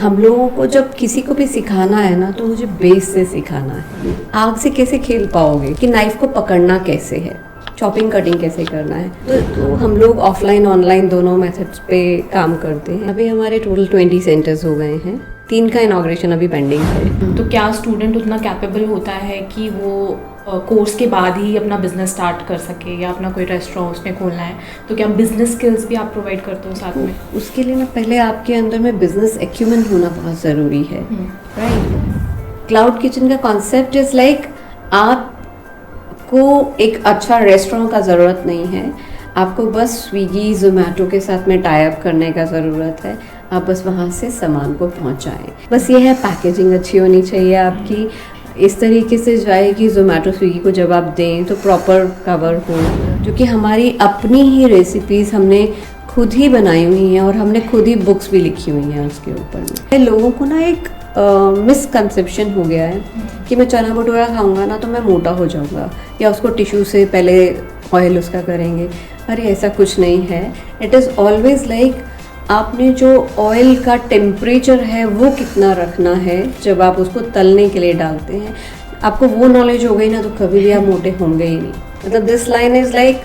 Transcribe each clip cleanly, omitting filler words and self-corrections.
हम लोगों को जब किसी को भी सिखाना है ना, तो मुझे बेस से सिखाना है। आग से कैसे खेल पाओगे कि नाइफ को पकड़ना कैसे है, चॉपिंग कटिंग कैसे करना है। तो हम लोग ऑफलाइन ऑनलाइन दोनों मेथड्स पे काम करते हैं। अभी हमारे टोटल 20 सेंटर्स हो गए हैं, 3 का इनॉग्रेशन अभी पेंडिंग है। तो क्या स्टूडेंट उतना कैपेबल होता है कि वो कोर्स के बाद ही अपना बिजनेस स्टार्ट कर सके, या अपना कोई रेस्टोरेंट उसने खोलना है तो क्या बिजनेस स्किल्स भी आप प्रोवाइड करते हो साथ में? उसके लिए ना पहले आपके अंदर में बिजनेस एक्यूमेन होना बहुत ज़रूरी है, राइट। क्लाउड किचन का कॉन्सेप्ट इज़ लाइक आपको एक अच्छा रेस्टोरेंट का ज़रूरत नहीं है, आपको बस स्विगी जोमेटो के साथ में टाई अप करने का ज़रूरत है। आप बस वहाँ से सामान को पहुँचाएं, बस ये है। पैकेजिंग अच्छी होनी चाहिए आपकी, इस तरीके से जाए कि जोमेटो स्विगी को जब आप दें तो प्रॉपर कवर हो, जो कि हमारी अपनी ही रेसिपीज़ हमने खुद ही बनाई हुई हैं और हमने खुद ही बुक्स भी लिखी हुई हैं उसके ऊपर में। लोगों को ना एक मिसकंसेप्शन हो गया है कि मैं चना भटूरा खाऊंगा ना तो मैं मोटा हो जाऊंगा, या उसको टिश्यू से पहले ऑयल उसका करेंगे। अरे ऐसा कुछ नहीं है। इट इज़ ऑलवेज लाइक आपने जो ऑयल का टेम्परेचर है वो कितना रखना है जब आप उसको तलने के लिए डालते हैं। आपको वो नॉलेज हो गई ना तो कभी भी आप मोटे होंगे ही नहीं। मतलब दिस लाइन इज़ लाइक,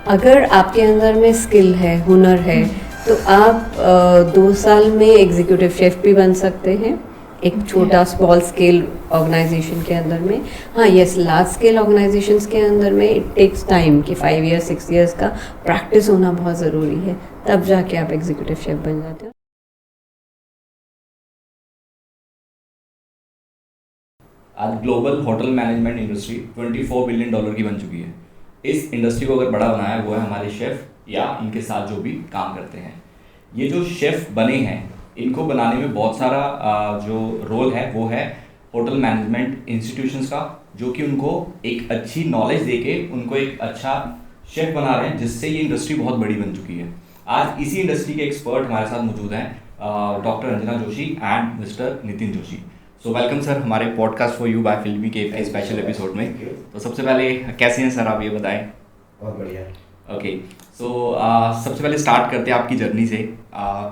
अगर आपके अंदर में स्किल है, हुनर है, तो आप 2 साल में एग्जीक्यूटिव शेफ भी बन सकते हैं एक छोटा स्मॉल स्केल ऑर्गेनाइजेशन के अंदर में। हाँ यस, लार्ज स्केल ऑर्गेनाइजेशंस के अंदर में इट टेक्स टाइम कि 5 ईयर्स 6 ईयर्स का प्रैक्टिस होना बहुत ज़रूरी है, तब जाके आप एग्जीक्यूटिव शेफ बन जाते हो। आज global hotel management industry $24 billion की बन चुकी है। इस इंडस्ट्री को अगर बड़ा बनाया है वो है हमारे शेफ़ या इनके साथ जो भी काम करते हैं। ये जो शेफ़ बने हैं इनको बनाने में बहुत सारा जो रोल है वो है होटल मैनेजमेंट इंस्टीट्यूशंस का, जो कि उनको एक अच्छी नॉलेज देके उनको एक अच्छा शेफ़ बना रहे हैं, जिससे ये इंडस्ट्री बहुत बड़ी बन चुकी है। आज इसी इंडस्ट्री के एक्सपर्ट हमारे साथ मौजूद हैं, doctor Ranjana Joshi and mister Nitin Joshi. So welcome sir हमारे पॉडकास्ट फॉर यू बाय फिल्मी के स्पेशल एपिसोड में। तो सबसे पहले कैसे हैं सर, आप ये बताएं। बहुत बढ़िया। ओके, सो सबसे पहले स्टार्ट करते हैं आपकी जर्नी से।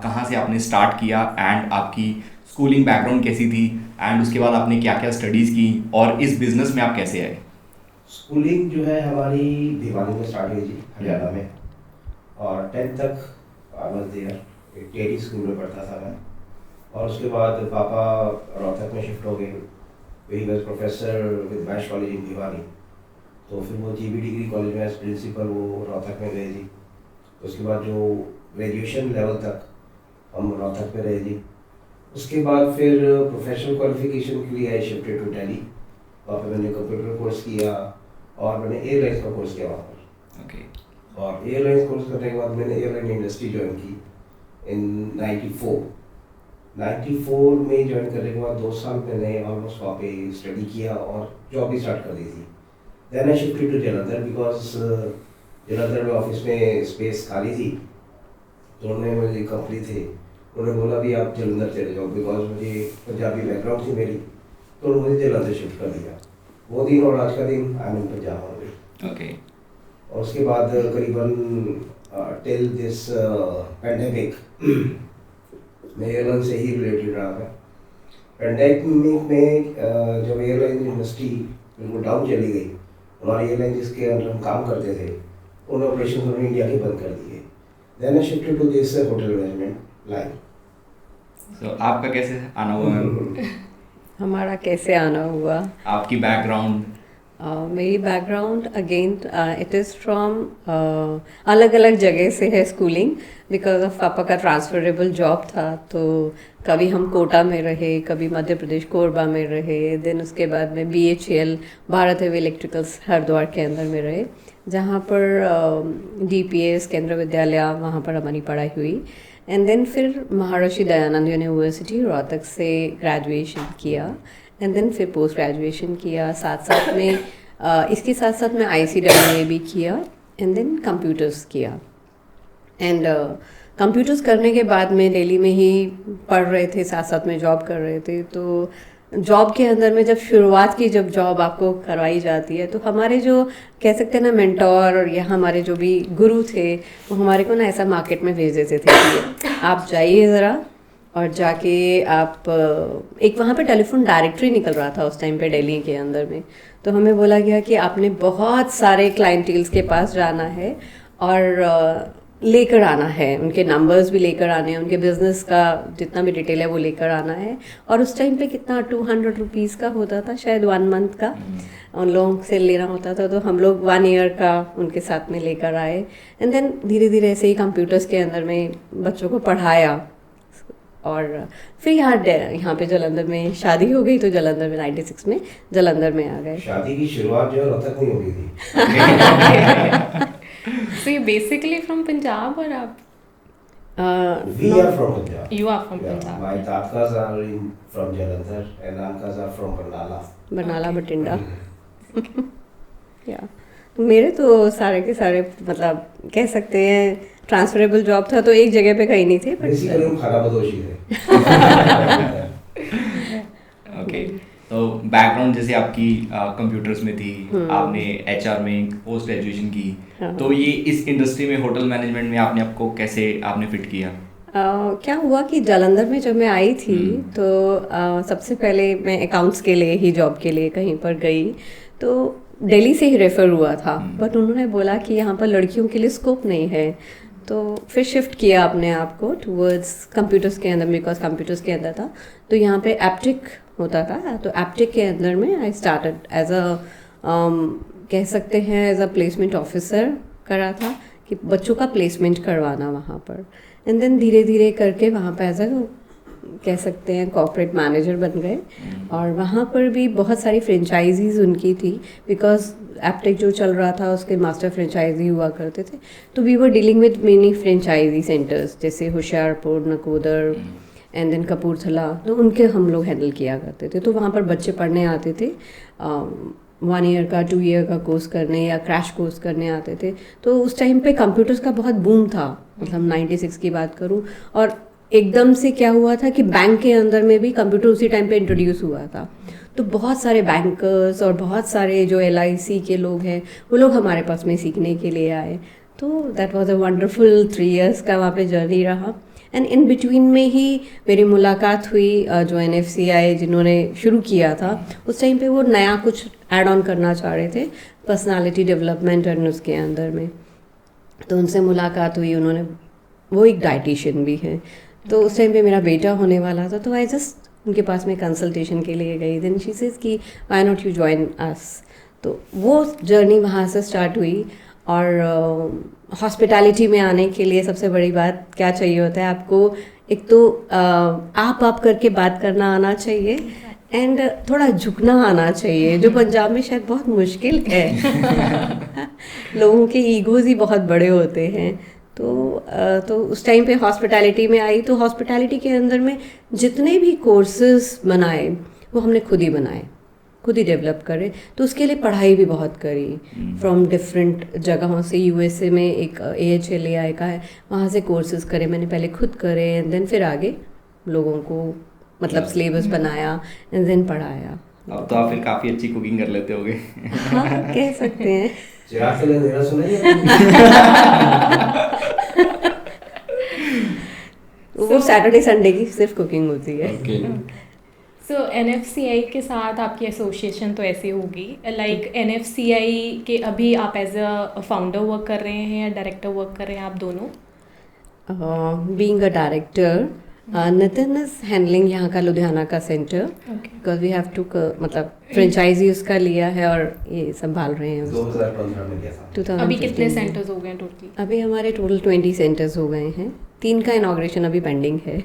कहाँ से आपने स्टार्ट किया एंड आपकी स्कूलिंग बैकग्राउंड कैसी थी, एंड उसके बाद आपने क्या क्या स्टडीज़ की और इस बिज़नेस में आप कैसे आए? स्कूलिंग जो है हमारी भिवानी में स्टार्ट हुई थी, हरियाणा में, और 10th तक आई वाज देयर। एक टेडी स्कूल में पढ़ता था मैं, और उसके बाद पापा रोहतक में शिफ्ट हो गए। ही वाज प्रोफेसर विद मैश कॉलेज इन भिवानी, तो फिर वो जीबी डिग्री कॉलेज में एज प्रिंसिपल वो रोहतक में गए जी। उसके बाद जो ग्रेजुएशन लेवल तक हम रोहतक में रहे जी। उसके बाद फिर प्रोफेशनल क्वालिफिकेशन के लिए आई शिफ्टेड टू दिल्ली। वहाँ पे मैंने कंप्यूटर कोर्स किया और मैंने एयरलाइंस का कोर्स किया वहाँ पर। ओके। और एयरलाइंस कोर्स करने के बाद मैंने एयरलाइन इंडस्ट्री ज्वाइन की इन 94 में। ज्वाइन करने के बाद 2 साल मैंने ऑलमोस्ट वहाँ पे स्टडी किया और जॉब भी स्टार्ट कर दी थी। Then I shifted to Jalandhar because Jalandhar में ऑफिस में स्पेस खाली थी, तो उन्होंने मुझे कंपनी थे, उन्होंने बोला भी आप जलंधर चले जाओ, बिकॉज मुझे पंजाबी बैकग्राउंड थी मेरी, तो उन्होंने मुझे जलंधर शिफ्ट कर दिया। वो दिन और आज का दिन I am in Punjab already. Okay. और उसके बाद करीबन टिल दिस पैंडेमिक मैं एयरलाइन से ही रिलेटेड रहा था। पैंडेमिक में जब एयरलाइन इंडस्ट्री बिल्कुल डाउन चली गई, हमारी एयरलाइन जिसके अंदर हम काम करते थे उन ऑपरेशन उन्होंने इंडिया के बंद कर दिए। Then I shifted to this hotel management line. So आपका कैसे आना हुआ मैम? हमारा कैसे आना हुआ? आपकी बैकग्राउंड? मेरी background again it is from अलग अलग जगह से है स्कूलिंग, बिकॉज ऑफ पापा का ट्रांसफरेबल जॉब था। तो कभी हम कोटा में रहे, कभी मध्य प्रदेश कोरबा में रहे, देन उसके बाद में BHEL Bharat heavy electricals Haridwar के अंदर में रहे, जहाँ पर DPS केंद्र विद्यालय वहाँ पर हमारी पढ़ाई हुई। एंड देन फिर महर्षि दयानंद यूनिवर्सिटी रोहतक से ग्रेजुएशन किया, एंड देन फिर पोस्ट ग्रेजुएशन किया। साथ साथ में इसके साथ साथ में ICAA भी किया, एंड देन कंप्यूटर्स किया। एंड कंप्यूटर्स करने के बाद में दिल्ली में ही पढ़ रहे थे, साथ साथ में जॉब कर रहे थे। तो जॉब के अंदर में जब शुरुआत की जब जॉब आपको करवाई जाती है, तो हमारे जो कह सकते हैं ना मेंटोर या हमारे जो भी गुरु थे, वो हमारे को ना ऐसा मार्केट में भेज देते थे कि आप जाइए ज़रा और जाके आप एक वहाँ पे टेलीफोन डायरेक्टरी निकल रहा था उस टाइम पे दिल्ली के अंदर में, तो हमें बोला गया कि आपने बहुत सारे क्लाइंटेल्स के पास जाना है और लेकर आना है, उनके नंबर्स भी लेकर आने हैं, उनके बिजनेस का जितना भी डिटेल है वो लेकर आना है। और उस टाइम पे कितना 200 रुपीज़ का होता था शायद 1 मंथ का, उन लोगों से लेना होता था, तो हम लोग 1 ईयर का उनके साथ में लेकर आए। एंड देन धीरे धीरे ऐसे ही कंप्यूटर्स के अंदर में बच्चों को पढ़ाया। और फिर यहाँ पे जालंधर में शादी हो गई, तो जालंधर में 96 में जालंधर में आ गए। शादी की शुरुआत जो है रोहतक में हो गई थी। So you basically from Punjab or आप? We are from Punjab. You are from Punjab. My tatas are from Jalandhar and uncles are from Barnala. Barnala Bathinda. या मेरे तो सारे के सारे मतलब कह सकते हैं ट्रांसफरेबल जॉब था, तो एक जगह पे कहीं नहीं थे। बेसिकली हम खाना बदोशी थे। ओके, तो बैकग्राउंड जैसे आपकी कंप्यूटर्स में थी, आपने एचआर में पोस्ट ग्रेजुएशन की, तो ये इस इंडस्ट्री में होटल मैनेजमेंट में आपने आपको कैसे आपने फिट किया? क्या हुआ कि जालंधर में जब मैं आई थी तो सबसे पहले मैं अकाउंट्स के लिए ही जॉब के लिए कहीं पर गई, तो दिल्ली से ही रेफ़र हुआ था, बट उन्होंने बोला कि यहाँ पर लड़कियों के लिए स्कोप नहीं है, तो फिर शिफ्ट किया अपने आप को टूवर्ड्स कंप्यूटर्स के अंदर, बिकॉज कंप्यूटर्स के अंदर था तो यहाँ पे एप्टिक होता था, तो एप्टिक के अंदर में आई स्टार्टेड एज अ कह सकते हैं एज अ प्लेसमेंट ऑफिसर करा था कि बच्चों का प्लेसमेंट करवाना वहाँ पर। एंड देन धीरे धीरे करके वहाँ पर एज अ कह सकते हैं कॉर्पोरेट मैनेजर बन गए, और वहाँ पर भी बहुत सारी फ्रेंचाइजीज़ उनकी थी, बिकॉज एप्टेक जो चल रहा था उसके मास्टर फ्रेंचाइजी हुआ करते थे, तो we were dealing with many franchisee centres जैसे होशियारपुर, नकोदर एंड देन कपूरथला, तो उनके हम लोग हैंडल किया करते थे। तो वहाँ पर बच्चे पढ़ने आते थे, 1 ईयर का 2 ईयर का कोर्स करने या क्रैश कोर्स करने आते थे। तो उस टाइम पे कंप्यूटर्स का बहुत बूम था, मतलब 96 की बात करूँ, और एकदम से क्या हुआ था कि बैंक के अंदर में भी कंप्यूटर उसी टाइम पे इंट्रोड्यूस हुआ था, तो बहुत सारे बैंकर्स और बहुत सारे जो LIC के लोग हैं वो लोग हमारे पास में सीखने के लिए आए। तो that was a wonderful 3 years का वहाँ पे जर्नी रहा। एंड इन बिटवीन में ही मेरी मुलाकात हुई जो NFCI जिन्होंने शुरू किया था, उस टाइम पे वो नया कुछ ऐड ऑन करना चाह रहे थे पर्सनालिटी डेवलपमेंट और उसके अंदर में, तो उनसे मुलाकात हुई। उन्होंने, वो एक डाइटिशियन भी है, तो उस टाइम पे मेरा बेटा होने वाला था, तो आई जस्ट उनके पास में कंसल्टेशन के लिए गई। देन शी सेज कि why not you join us, तो वो जर्नी वहाँ से स्टार्ट हुई। और हॉस्पिटैलिटी में आने के लिए सबसे बड़ी बात क्या चाहिए होता है आपको, एक तो आप करके बात करना आना चाहिए, एंड थोड़ा झुकना आना चाहिए, जो पंजाब में शायद बहुत मुश्किल है। लोगों के ईगोज़ ही बहुत बड़े होते हैं। तो उस टाइम पे हॉस्पिटैलिटी में आई, तो हॉस्पिटैलिटी के अंदर में जितने भी कोर्सेज बनाए वो हमने खुद ही बनाए, खुद ही डेवलप करे। तो उसके लिए पढ़ाई भी बहुत करी फ्रॉम डिफरेंट जगहों से। USA में एक AHLAI का है, वहाँ से कोर्सेज करे मैंने, पहले खुद करे एंड देन फिर आगे लोगों को मतलब सिलेबस बनाया एंड देन पढ़ाया। अब तो आप फिर काफ़ी अच्छी कुकिंग कर लेते होगे। हाँ, कह सकते हैं। चिराग के लिए मेरा सुनाइए। वो सैटरडे संडे की सिर्फ कुकिंग होती है। सो NFCI के साथ आपकी एसोसिएशन तो ऐसे होगी, लाइक NFCI के अभी आप एज अ फाउंडर वर्क कर रहे हैं या डायरेक्टर वर्क कर रहे हैं, आप दोनों? Being a director, Nitin is handling यहाँ का लुधियाना का centre, because we have to मतलब फ्रेंचाइजी उसका लिया है और ये संभाल रहे हैं। 2015 में किया था। 2015 अभी कितने सेंटर्स हो गए टोटली? अभी हमारे टोटल 20 सेंटर्स हो गए हैं, 3 का इनॉग्रेशन अभी पेंडिंग है।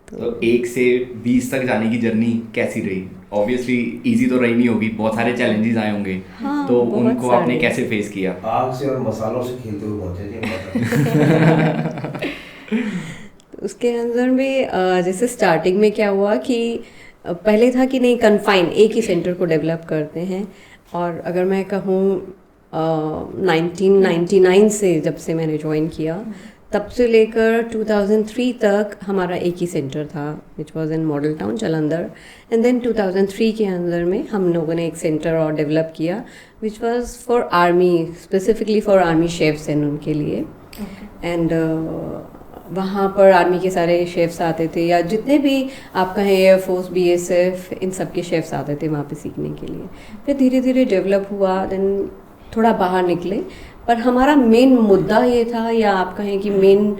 तो 1 से 20 तक जाने की जर्नी कैसी रही? ऑब्वियसली इजी तो रही नहीं होगी, बहुत सारे चैलेंजेस आए होंगे। हाँ, तो बहुत उनको सारे। आपने कैसे फेस किया? आग से और मसालों से खेलते हुए पहुंचे थे। उसके अंदर में जैसे स्टार्टिंग में क्या हुआ कि पहले था कि नहीं कन्फाइन एक ही सेंटर को डेवलप करते हैं, और अगर मैं कहूँ 1999 से जब से मैंने ज्वाइन किया तब से लेकर 2003 तक हमारा एक ही सेंटर था, which was in Model Town Jalandhar. And then 2003 के अंदर में हम लोगों ने एक सेंटर और डेवलप किया, which was for army, specifically for army chefs and उनके लिए। एंड वहाँ पर आर्मी के सारे शेफ्स आते थे, या जितने भी आप कहें एयरफोर्स, BSF, इन सब के शेफ्स आते थे वहाँ पे सीखने के लिए। फिर धीरे धीरे डेवलप हुआ, देन थोड़ा बाहर निकले। पर हमारा मेन मुद्दा ये था, या आप कहें कि मेन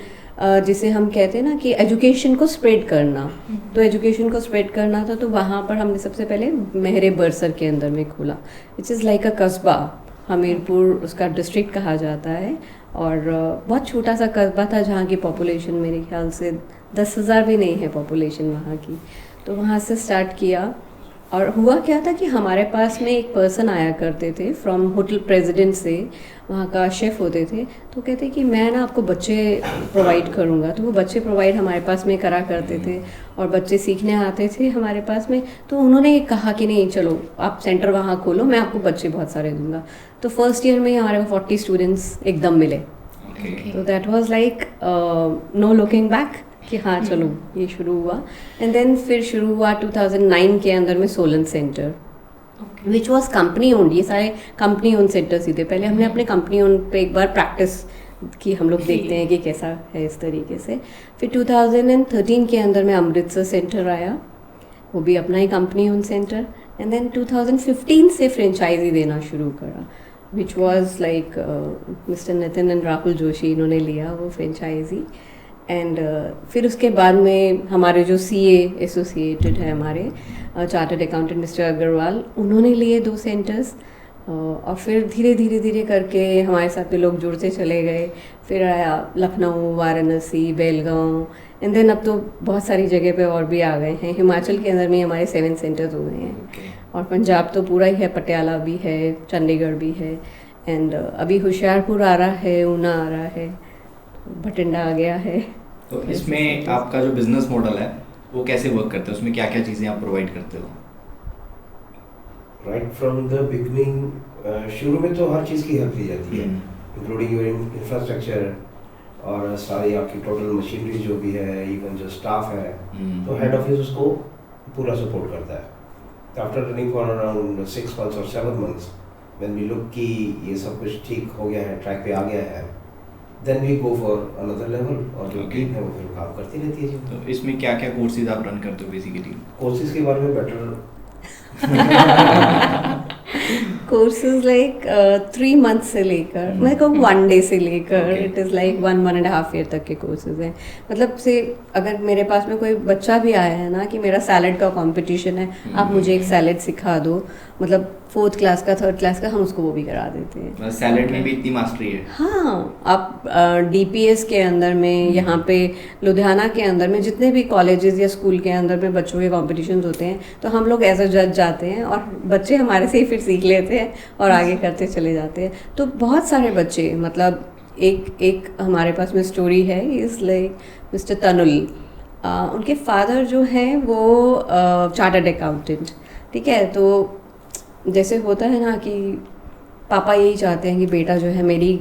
जिसे हम कहते हैं ना कि एजुकेशन को स्प्रेड करना, तो एजुकेशन को स्प्रेड करना था। तो वहाँ पर हमने सबसे पहले मेहरे बरसर के अंदर में खोला, विच इज़ लाइक अ कस्बा, हमीरपुर उसका डिस्ट्रिक्ट कहा जाता है। और बहुत छोटा सा कस्बा था जहाँ की पॉपुलेशन मेरे ख्याल से 10,000 भी नहीं है पॉपुलेशन वहाँ की। तो वहाँ से स्टार्ट किया। और हुआ क्या था कि हमारे पास में एक पर्सन आया करते थे फ्रॉम होटल प्रेसिडेंट से, वहाँ का शेफ़ होते थे। तो कहते कि मैं ना आपको बच्चे प्रोवाइड करूँगा। तो वो बच्चे प्रोवाइड हमारे पास में करा करते थे, और बच्चे सीखने आते थे हमारे पास में। तो उन्होंने कहा कि नहीं चलो आप सेंटर वहाँ खोलो, मैं आपको बच्चे बहुत सारे दूँगा। तो फर्स्ट ईयर में हमारे को 40 स्टूडेंट्स एकदम मिले। तो that was like no looking back कि हाँ चलो ये शुरू हुआ। एंड देन फिर शुरू हुआ 2009 के अंदर में Solan centre, which was company owned. ये सारे कंपनी ओन सेंटर्स ही थे। पहले हमने अपने कंपनी ओन पे एक बार प्रैक्टिस की, हम लोग देखते हैं कि कैसा है इस तरीके से। फिर 2013 के अंदर में अमृतसर सेंटर आया, वो भी अपना ही company own centre. And then 2015 से फ्रेंचाइजी देना शुरू करा, which was like mister Nitin and Rahul Joshi, इन्होंने लिया वो फ्रेंचाइजी। एंड फिर उसके बाद में हमारे जो CA एसोसिएटेड है, हमारे चार्टर्ड अकाउंटेंट मिस्टर अग्रवाल, उन्होंने लिए 2 सेंटर्स। और फिर धीरे धीरे धीरे करके हमारे साथ में लोग जुड़ते चले गए। फिर आया लखनऊ, वाराणसी, बेलगांव, एंड देन अब तो बहुत सारी जगह पे और भी आ गए हैं। हिमाचल के अंदर में हमारे 7 सेंटर्स हो गए हैं। और पंजाब तो पूरा ही है, पटियाला भी है, चंडीगढ़ भी है, एंड अभी होशियारपुर आ रहा है, ऊना आ रहा है, भटिंडा आ गया है। तो इसमें आपका जो बिजनेस मॉडल है वो कैसे वर्क करता है, उसमें क्या क्या चीज़ें आप प्रोवाइड करते हो? राइट फ्रॉम द बिगनिंग, शुरू में तो हर चीज़ की हेल्प ली जाती है, इंक्लूडिंग योर इंफ्रास्ट्रक्चर और सारी आपकी टोटल मशीनरी जो भी है, इवन जो स्टाफ है, तो हेड ऑफिस उसको पूरा सपोर्ट करता है। After running for around 6 months और 7 months, व्हेन वी लुक कि ये सब कुछ ठीक हो गया है, ट्रैक पे आ गया है, then we go for another level. और जो टीम है वो फिर काम करती रहती है। तो इसमें क्या क्या कोर्सेज आप रन करते हो बेसिकली? कोर्सेज के बारे में बेटर कोर्सेज लाइक 3 months से लेकर मेरे को 1 day से लेकर इट इज़ लाइक 1.5 year तक के कोर्सेज हैं। मतलब से अगर मेरे पास में कोई बच्चा भी आया है ना कि मेरा सैलड का कंपटीशन है, आप मुझे एक सैलड सिखा दो, मतलब 4th क्लास का, 3rd क्लास का, हम उसको वो भी करा देते हैं। सैलड में भी इतनी मास्टरी है? हाँ, आप DPS के अंदर में, यहाँ पे लुधियाना के अंदर में जितने भी कॉलेजेस या स्कूल के अंदर में बच्चों के कॉम्पिटिशन्स होते हैं, तो हम लोग एज अ जज जाते हैं और बच्चे हमारे से ही फिर सीख लेते हैं और आगे करते चले जाते हैं। तो बहुत सारे बच्चे, मतलब एक हमारे पास में स्टोरी है, इज़ लाइक मिस्टर तनुल, उनके फादर जो हैं वो चार्टर्ड अकाउंटेंट, ठीक है। तो जैसे होता है ना कि पापा यही चाहते हैं कि बेटा जो है मेरी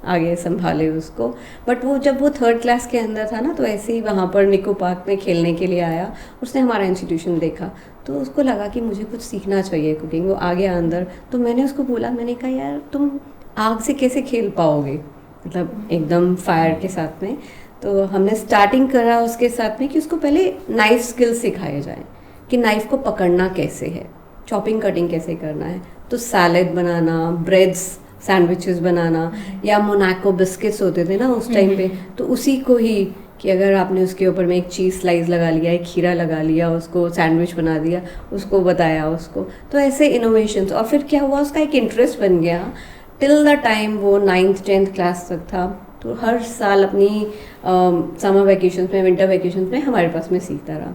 आगे संभाले उसको, बट वो जब वो 3rd क्लास के अंदर था ना, तो ऐसे ही वहाँ पर निको पार्क में खेलने के लिए आया, उसने हमारा इंस्टीट्यूशन देखा, तो उसको लगा कि मुझे कुछ सीखना चाहिए कुकिंग। वो आ गया अंदर, तो मैंने उसको बोला, मैंने कहा यार तुम आग से कैसे खेल पाओगे, मतलब एकदम फायर के साथ में। तो हमने स्टार्टिंग करा उसके साथ में कि उसको पहले नाइफ स्किल्स सिखाए जाए कि नाइफ को पकड़ना कैसे है, चॉपिंग कटिंग कैसे करना है। तो सैलेड बनाना, ब्रेड्स, सैंडविचेस बनाना, या मोनाको बिस्किट्स होते थे ना उस टाइम पे, तो उसी को ही कि अगर आपने उसके ऊपर में एक चीज़ स्लाइस लगा लिया, एक खीरा लगा लिया, उसको सैंडविच बना दिया, उसको बताया उसको। तो ऐसे इनोवेशंस, और फिर क्या हुआ, उसका एक इंटरेस्ट बन गया। टिल द टाइम वो 9th 10th क्लास तक था, तो हर साल अपनी समर वैकेशन में, विंटर वैकेशन में हमारे पास में सीखता रहा।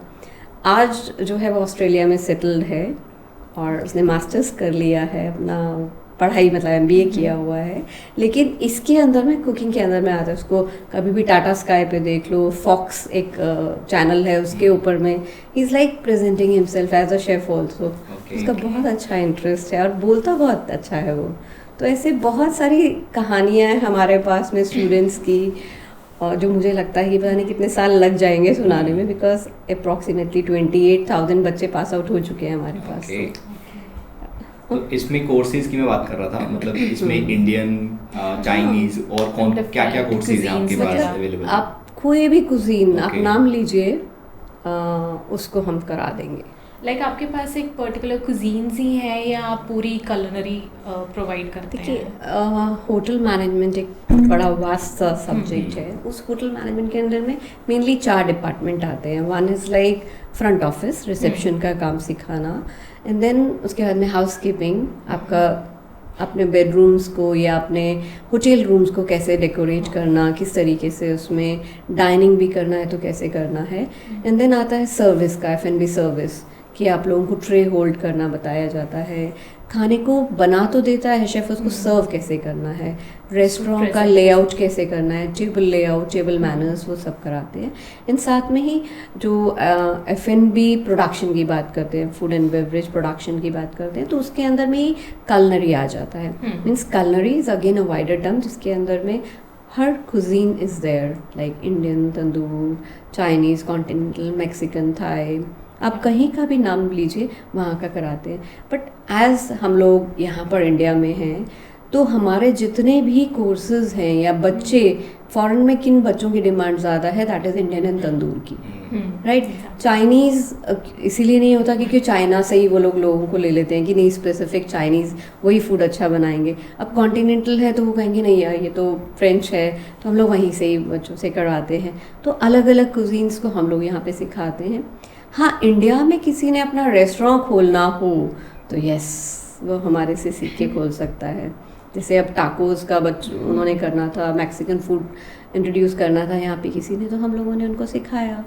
आज जो है वो ऑस्ट्रेलिया में सेटल्ड है और उसने मास्टर्स कर लिया है, अपना पढ़ाई मतलब MBA किया हुआ है। लेकिन इसके अंदर में, कुकिंग के अंदर में आता है, उसको कभी भी टाटा स्काई पे देख लो, फॉक्स एक चैनल है उसके ऊपर में, he is like presenting himself as a chef also. उसका बहुत अच्छा इंटरेस्ट है और बोलता बहुत अच्छा है वो। तो ऐसे बहुत सारी कहानियाँ हैं हमारे पास में स्टूडेंट्स की, और जो मुझे लगता है कि पता नहीं कितने साल लग जाएंगे सुनाने में, बिकॉज अप्रॉक्सीमेटली 28,000 बच्चे पास आउट हो चुके हैं हमारे पास। तो इसमें कोर्सेज की मैं बात कर रहा था, मतलब इसमें इंडियन, चाइनीज और कौन क्या क्या कोर्सेज हैं आपके पास अवेलेबल? आप कोई भी कुजीन आप Okay. नाम लीजिए, उसको हम करा देंगे। लाइक आपके पास एक पर्टिकुलर कुजीन्स ही है या आप पूरी कलनरी प्रोवाइड करते देखिए, हैं? होटल मैनेजमेंट एक बड़ा वास्ट सब्जेक्ट है। उस होटल मैनेजमेंट के अंदर में मेनली 4 डिपार्टमेंट आते हैं। One is like front office, reception का काम सिखाना, एंड देन उसके बाद में हाउसकीपिंग, आपका अपने बेडरूम्स को या अपने होटल रूम्स को कैसे डेकोरेट करना, किस तरीके से उसमें डाइनिंग भी करना है तो कैसे करना है। एंड देन आता है सर्विस का, F&B सर्विस, कि आप लोगों को ट्रे होल्ड करना बताया जाता है, खाने को बना तो देता है शेफ़, उसको सर्व कैसे करना है, रेस्टोरेंट का लेआउट कैसे करना है, टेबल लेआउट, टेबल मैनर्स, वो सब कराते हैं। इन साथ में ही जो F&B प्रोडक्शन की बात करते हैं, फूड एंड बेवरेज प्रोडक्शन की बात करते हैं, तो उसके अंदर में ही कलनरी आ जाता है। Means culinary is again a wider term, जिसके अंदर में हर cuisine is there, like Indian, tandoor, Chinese, continental, Mexican, Thai, आप कहीं का भी नाम लीजिए वहाँ का कराते हैं। बट एज़ हम लोग यहाँ पर इंडिया में हैं, तो हमारे जितने भी कोर्सेज हैं या बच्चे, फॉरेन में किन बच्चों की डिमांड ज़्यादा है, दैट इज़ इंडियन एंड तंदूर की, राइट। चाइनीज़ इसीलिए नहीं होता क्योंकि चाइना से ही वो लोगों को ले लेते हैं कि नहीं, स्पेसिफिक चाइनीज़ वही फूड अच्छा बनाएंगे। अब कॉन्टिनेंटल है तो वो कहेंगे नहीं यार ये तो फ्रेंच है, तो हम लोग वहीं से ही बच्चों से करवाते हैं। तो अलग अलग कुजीन्स को हम लोग यहाँ पे सिखाते हैं। हाँ, इंडिया में किसी ने अपना रेस्टोरेंट खोलना हो तो यस, वो हमारे से सीख के खोल सकता है। जैसे अब टाकोस का उन्होंने करना था, मैक्सिकन फूड इंट्रोड्यूस करना था यहाँ पे किसी ने, तो हम लोगों ने उनको सिखाया।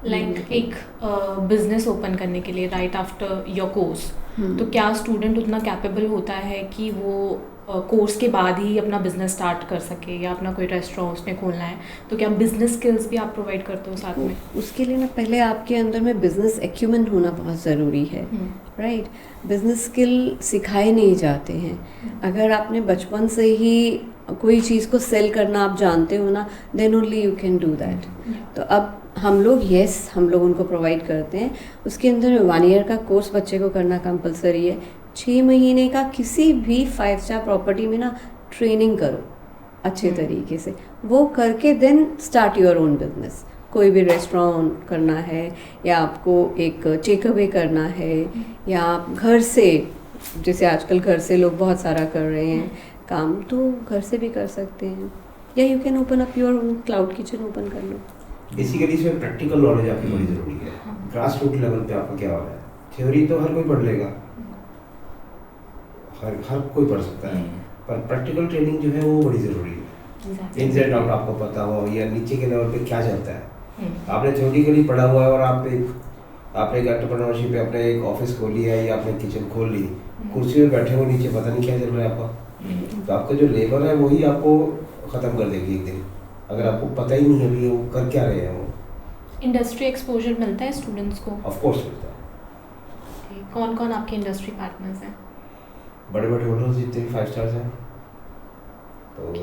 लाइक एक बिजनेस ओपन करने के लिए राइट आफ्टर योर कोर्स, तो क्या स्टूडेंट उतना कैपेबल होता है कि वो कोर्स के बाद ही अपना बिजनेस स्टार्ट कर सके, या अपना कोई रेस्टोरेंट उसने खोलना है तो क्या बिजनेस स्किल्स भी आप प्रोवाइड करते हो साथ में? उसके लिए ना पहले आपके अंदर में बिजनेस एक्यूमेंट होना बहुत ज़रूरी है, राइट। बिजनेस स्किल सिखाए नहीं जाते हैं। अगर आपने बचपन से ही कोई चीज़ को सेल करना आप जानते हो ना, then only you can do that. तो अब हम लोग उनको प्रोवाइड करते हैं। उसके अंदर 1 ईयर का कोर्स बच्चे को करना कंपलसरी है। 6 महीने का किसी भी 5 स्टार प्रॉपर्टी में ना ट्रेनिंग करो अच्छे तरीके से, वो करके then start your own business. कोई भी रेस्टोरेंट करना है, या आपको एक टेक अवे करना है, या आप घर से, जैसे आजकल घर से लोग बहुत सारा कर रहे हैं काम, तो घर से भी कर सकते हैं। या you can open up your cloud kitchen, open कर लो। बेसिकली इसमें प्रैक्टिकल नॉलेज आपकी बड़ी ज़रूरी है। ग्रास रूट लेवल पे आपका क्या हो रहा है, थ्योरी तो हर कोई पढ़ लेगा, हर कोई पढ़ सकता है, पर प्रैक्टिकल ट्रेनिंग जो है वो बड़ी ज़रूरी है। इनसाइड एंड आउट आपको पता हो, या नीचे के लेवल पे क्या चलता है। आपने थ्योरेटिकली पढ़ा हुआ है और आपने एक एंटरप्रेन्योरशिप पे अपने एक ऑफिस खोली है या अपने किचन खोल ली, कुर्सी में बैठे हो, नीचे पता नहीं क्या चल रहा है आपका, तो आपका जो लेबर है वही आपको ख़त्म कर देगी एक दिन, अगर आपको पता ही नहीं है कि वो कर क्या रहे हैं। वो इंडस्ट्री एक्सपोजर मिलता है स्टूडेंट्स को? ऑफ कोर्स मिलता है। कौन कौन आपके इंडस्ट्री पार्टनर्स हैं? बड़े बड़े होटल्स जितने भी 5 स्टार्स हैं, तो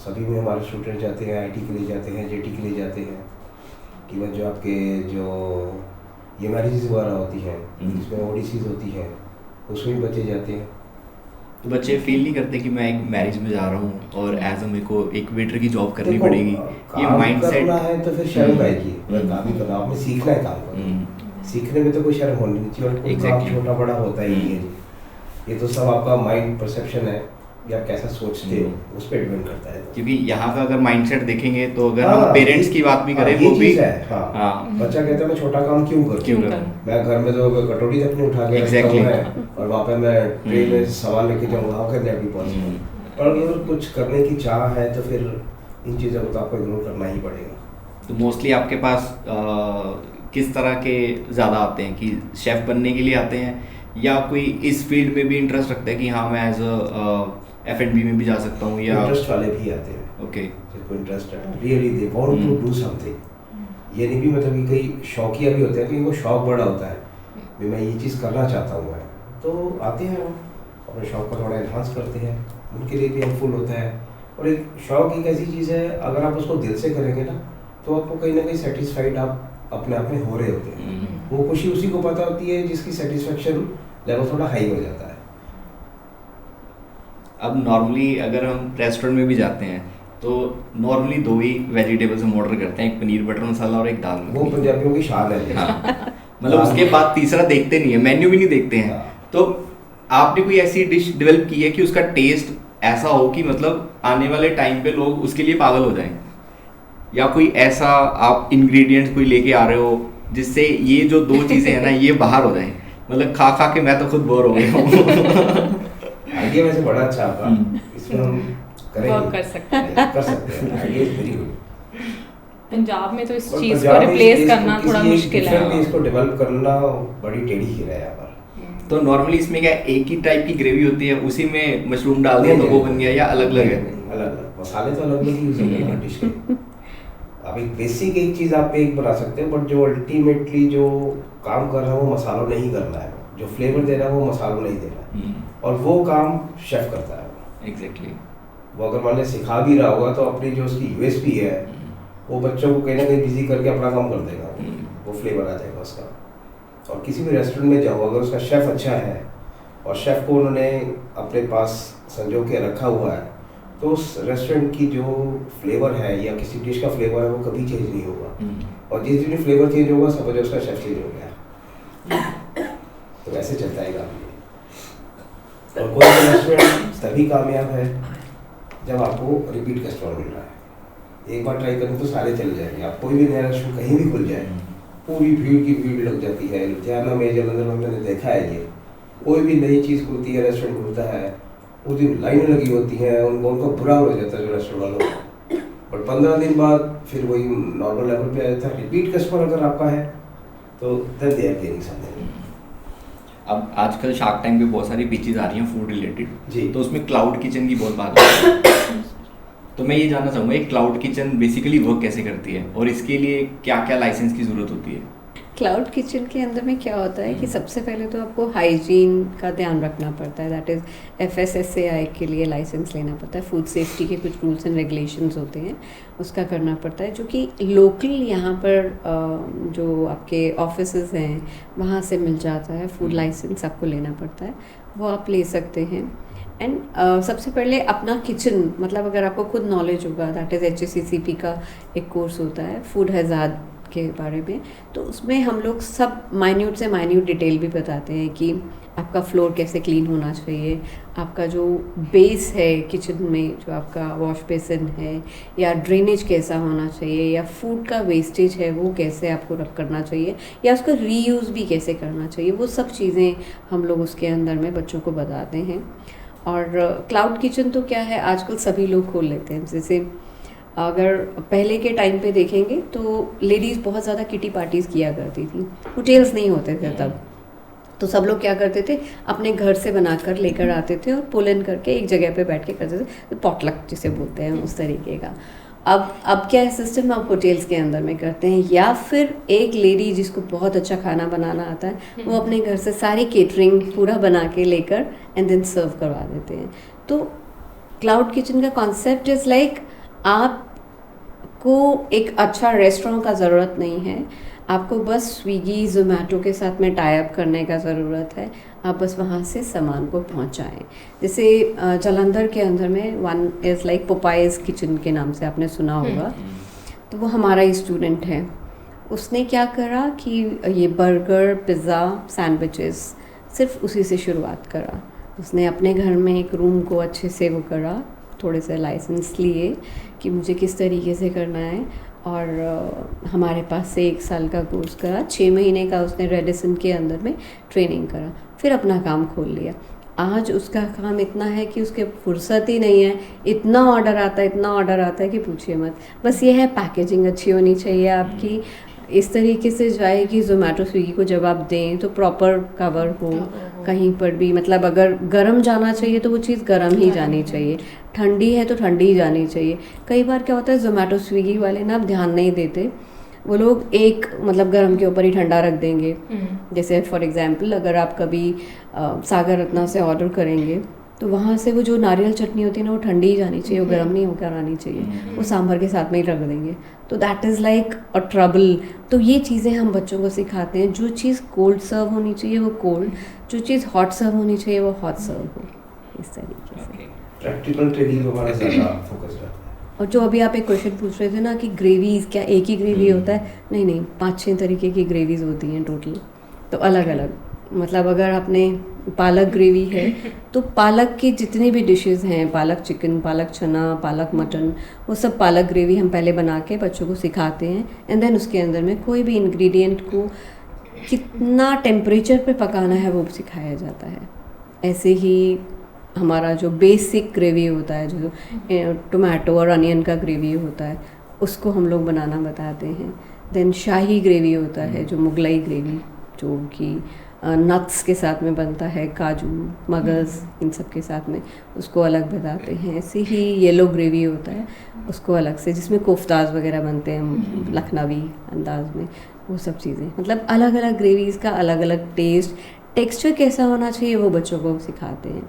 सभी में हमारे स्टूडेंट जाते हैं। आईटी के लिए जाते हैं, जेटी के लिए जाते हैं। इवन जो आपके जो ये मैरिजेस वगैरह होती हैं, जिसमें ओडीसीज होती हैं, उसमें भी बच्चे जाते हैं। तो बच्चे फील नहीं करते कि मैं एक मैरिज में जा रहा हूँ और एज अ मेरे को एक वेटर की जॉब करनी पड़ेगी, ये माइंडसेट करना है तो फिर शर्म आएगी। अगर काम ही करना, आपने सीखना है काम करना, सीखने में तो कोई शर्म होनी नहीं चाहिए। और कोई काम छोटा बड़ा होता ही नहीं है, ये तो सब आपका माइंड परसेप्शन है कि आप कैसा सोचते हो, उस पर डिपेंड करता है। क्योंकि यहाँ का अगर माइंडसेट देखेंगे तो अगर हम पेरेंट्स की बात भी करें, वो भी बच्चा कहता है मैं छोटा काम क्यों करूँ, मैं घर में तो कटोरी तक नहीं उठा के रखता हूँ और वहाँ पे मैं ट्रेन में सामान लेके जाऊँगा, how can that be possible. और अगर कुछ करने की चाह है तो फिर इन चीज़ों को तो आपको इग्नोर करना ही पड़ेगा। तो मोस्टली आपके पास किस तरह के ज़्यादा आते हैं, कि शेफ़ बनने के लिए आते हैं, या कोई इस फील्ड में भी इंटरेस्ट रखता है कि हाँ मैं एज F&B में भी जा सकता हूँ, या इंटरेस्ट वाले भी आते हैं। ओके, जिनको इंटरेस्ट है, really they want to do something. ये नहीं भी मतलब कि कई शौकिया भी होते हैं कि इनको शौक बड़ा होता है भी मैं ये चीज़ करना चाहता हूँ मैं, तो आते हैं वो अपने शौक को थोड़ा एनहांस करते हैं, उनके लिए भी हेल्पफुल होता है। और एक शौक एक ऐसी चीज़ है, अगर आप उसको दिल से करेंगे ना तो आपको कहीं ना कहीं सेटिस्फाइड आप अपने आप में हो रहे होते हैं। वो खुशी उसी को पता होती है जिसकी सेटिस्फेक्शन लेवल थोड़ा हाई हो जाता है। अब नॉर्मली अगर हम रेस्टोरेंट में भी जाते हैं तो नॉर्मली 2 ही वेजिटेबल्स हम ऑर्डर करते हैं, एक पनीर बटर मसाला और एक दाल वो मखनी। पंजाबियों की शान है। हाँ मतलब उसके बाद तीसरा देखते नहीं है, मेन्यू भी नहीं देखते हैं। हाँ। तो आपने कोई ऐसी डिश डेवलप की है कि उसका टेस्ट ऐसा हो कि मतलब आने वाले टाइम पे लोग उसके लिए पागल हो जाएं, या कोई ऐसा आप इंग्रेडिएंट्स कोई लेके आ रहे हो जिससे ये जो 2 चीज़ें हैं ना ये बाहर हो जाएं, मतलब खा खा के मैं तो खुद बोर हो गया हूँ। आइडिया वैसे बड़ा अच्छा आपका, इसमें हम करेंगे, वर्क कर सकते हैं। कर सकते हैं, idea is very good. Punjab में तो इस और चीज़ पंजाब को में इस रिप्लेस चीज़ करना को थोड़ा किसी एक मुश्किल है। different चीज़ को डेवलप करना बड़ी टेढ़ी खीर है यहाँ पर। तो नॉर्मली इसमें क्या एक ही टाइप की ग्रेवी होती है, उसी में मशरूम डाल दिया तो वो बन गया, या अलग अलग है? अलग अलग मसाले तो अलग अलग यूज होंगे ना डिश के। आप एक बेसिक एक चीज़ आप एक बना सकते हो, बट जो अल्टीमेटली जो काम कर रहा है वो मसालों नहीं करना है, जो फ्लेवर दे रहा है वो मसालों नहीं देना है, और वो काम शेफ करता है। एग्जैक्टली। वो अगर मान लें सिखा भी रहा होगा तो अपनी जो उसकी यूएसपी है वो बच्चों को कहीं ना कहीं बिजी करके अपना काम कर देगा, वो फ्लेवर आ जाएगा उसका। और किसी भी रेस्टोरेंट में जाओ, अगर उसका शेफ़ अच्छा है और शेफ़ को उन्होंने अपने पास संजो के रखा हुआ है, तो उस रेस्टोरेंट की जो फ्लेवर है या किसी डिश का फ्लेवर है वो कभी चेंज नहीं होगा। और जिस दिन फ्लेवर चेंज होगा समझो उसका शेफ़ चेंज हो गया। तो वैसे चलता है काम ये। और कोई भी रेस्टोरेंट तभी कामयाब है जब आपको रिपीट कस्टमर मिल रहा है। एक बार ट्राई करें तो सारे चल जाएंगे। आप कोई भी नया रेस्टोरेंट कहीं भी खुल जाए, पूरी भीड़ की भीड़ लग जाती है। लुधियाना में, जलंधर में मैंने देखा है ये, कोई भी नई चीज़ खुलती है, रेस्टोरेंट खुलता है, उस दिन लाइनें लगी होती हैं, उनको बुरा हो जाता है जो रेस्टोरेंट वालों को। बट 15 दिन बाद फिर वही नॉर्मल लेवल पे आ जाता है। रिपीट कस्टमर अगर आपका है तो then they are gaining something. अब आजकल शार्क टैंक पे बहुत सारी पिचेज आ रही हैं फूड रिलेटेड जी। तो उसमें क्लाउड किचन की बहुत बात होती है। तो मैं ये जानना चाहूँगा एक क्लाउड किचन बेसिकली वर्क कैसे करती है और इसके लिए क्या क्या लाइसेंस की ज़रूरत होती है? क्लाउड किचन के अंदर में क्या होता है कि सबसे पहले तो आपको हाइजीन का ध्यान रखना पड़ता है। दैट इज़ FSSAI के लिए लाइसेंस लेना पड़ता है। फूड सेफ्टी के कुछ रूल्स एंड रेगुलेशंस होते हैं, उसका करना पड़ता है, जो कि लोकल यहाँ पर जो आपके ऑफिसेज हैं वहाँ से मिल जाता है। फूड लाइसेंस आपको लेना पड़ता है, वो आप ले सकते हैं। एंड सबसे पहले अपना किचन, मतलब अगर आपको खुद नॉलेज होगा, दैट इज़ HACCP का एक कोर्स होता है फूड हैज़ार्ड के बारे में, तो उसमें हम लोग सब माइन्यूट से माइन्यूट डिटेल भी बताते हैं कि आपका फ्लोर कैसे क्लीन होना चाहिए, आपका जो बेस है किचन में, जो आपका वॉश बेसिन है, या ड्रेनेज कैसा होना चाहिए, या फूड का वेस्टेज है वो कैसे आपको रख करना चाहिए, या उसका रीयूज़ भी कैसे करना चाहिए। वो सब चीज़ें हम लोग उसके अंदर में बच्चों को बताते हैं। और क्लाउड किचन तो क्या है, आजकल सभी लोग खोल लेते हैं। जैसे अगर पहले के टाइम पे देखेंगे तो लेडीज़ बहुत ज़्यादा किटी पार्टीज़ किया करती थी, होटल्स नहीं होते थे तब, तो सब लोग क्या करते थे, अपने घर से बनाकर लेकर आते थे और पुल इन करके एक जगह पे बैठ के करते थे, पॉटलक जिसे बोलते हैं उस तरीके का। अब क्या है सिस्टम, आप होटल्स के अंदर में करते हैं, या फिर एक लेडी जिसको बहुत अच्छा खाना बनाना आता है वो अपने घर से सारी केटरिंग पूरा बना के लेकर एंड देन सर्व करवा देते हैं। तो क्लाउड किचन का कॉन्सेप्ट इज़ लाइक आपको एक अच्छा रेस्टोरेंट का ज़रूरत नहीं है, आपको बस स्विगी ज़ोमैटो के साथ में टाई अप करने का ज़रूरत है। आप बस वहाँ से सामान को पहुँचाएँ। जैसे जालंधर के अंदर में वन इज़ लाइक पोपाइज किचन के नाम से आपने सुना होगा, तो वो हमारा ही स्टूडेंट है। उसने क्या करा कि ये बर्गर, पिज़्ज़ा, सैंडविचेस सिर्फ उसी से शुरुआत करा। उसने अपने घर में एक रूम को अच्छे से वो करा, थोड़े से लाइसेंस लिए कि मुझे किस तरीके से करना है, और हमारे पास से 1 साल का कोर्स करा, 6 महीने का उसने रेडिसन के अंदर में ट्रेनिंग करा, फिर अपना काम खोल लिया। आज उसका काम इतना है कि उसके फुर्सत ही नहीं है, इतना ऑर्डर आता है कि पूछिए मत। बस ये है पैकेजिंग अच्छी होनी चाहिए आपकी, इस तरीके से जाए कि ज़ोमैटो स्विगी को जब आप दें तो प्रॉपर कवर हो कहीं पर भी। मतलब अगर गरम जाना चाहिए तो वो चीज़ गरम ही जानी चाहिए, ठंडी है तो ठंडी ही जानी चाहिए। कई बार क्या होता है, ज़ोमैटो स्विगी वाले ना ध्यान नहीं देते, वो लोग एक मतलब गरम के ऊपर ही ठंडा रख देंगे। जैसे फॉर एग्जांपल अगर आप कभी सागर रत्ना से ऑर्डर करेंगे तो वहाँ से वो जो नारियल चटनी होती है ना, वो ठंडी ही जानी चाहिए, वो गर्म नहीं होकर आनी चाहिए, वो सांभर के साथ में ही रख देंगे। तो that is like a trouble. तो ये चीज़ें हम बच्चों को सिखाते हैं, जो चीज़ कोल्ड सर्व होनी चाहिए वो कोल्ड, जो चीज़ हॉट सर्व होनी चाहिए वो हॉट सर्व हो, इस तरीके से। प्रैक्टिकल ट्रेनिंग पे हमारा ज़्यादा फोकस रहता है। और जो अभी आप एक क्वेश्चन पूछ रहे थे ना कि ग्रेवीज क्या एक ही ग्रेवी होता है, नहीं नहीं, 5-6 तरीके की ग्रेवीज होती हैं टोटल, तो अलग अलग, मतलब अगर आपने पालक ग्रेवी है तो पालक की जितनी भी डिशेस हैं, पालक चिकन, पालक चना, पालक मटन, वो सब पालक ग्रेवी हम पहले बना के बच्चों को सिखाते हैं, एंड देन उसके अंदर में कोई भी इंग्रेडिएंट को कितना टेम्परेचर पे पकाना है वो सिखाया जाता है। ऐसे ही हमारा जो बेसिक ग्रेवी होता है, जो टोमेटो और अनियन का ग्रेवी होता है, उसको हम लोग बनाना बताते हैं। देन शाही ग्रेवी होता है, जो मुगलाई ग्रेवी, जो कि नट्स के साथ में बनता है, काजू, मगज़, इन सब के साथ में, उसको अलग बताते हैं। ऐसे ही येलो ग्रेवी होता है, उसको अलग से, जिसमें कोफ्ताज वगैरह बनते हैं लखनवी अंदाज में, वो सब चीज़ें, मतलब अलग अलग ग्रेवीज़ का अलग अलग टेस्ट, टेक्सचर कैसा होना चाहिए वो बच्चों को सिखाते हैं।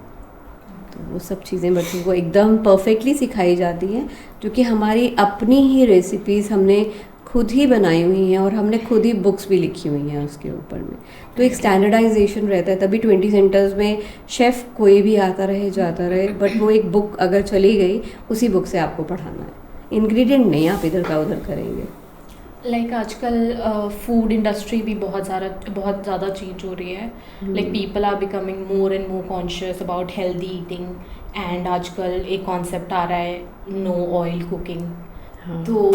तो वो सब चीज़ें बच्चों को एकदम परफेक्टली सिखाई जाती हैं, जो कि हमारी अपनी ही रेसिपीज़ हमने खुद ही बनाई हुई हैं और हमने खुद ही बुक्स भी लिखी हुई हैं उसके ऊपर में। तो एक स्टैंडर्डाइजेशन रहता है, तभी 20 सेंटर्स में शेफ़ कोई भी आता रहे जाता रहे, बट वो एक बुक अगर चली गई, उसी बुक से आपको पढ़ाना है, इंग्रेडिएंट नहीं आप इधर का उधर करेंगे। लाइक आजकल फूड इंडस्ट्री भी बहुत ज़्यादा चेंज हो रही है। Like people are becoming more and more conscious about healthy eating, and आजकल एक कॉन्सेप्ट आ रहा है नो ऑयल कुकिंग। तो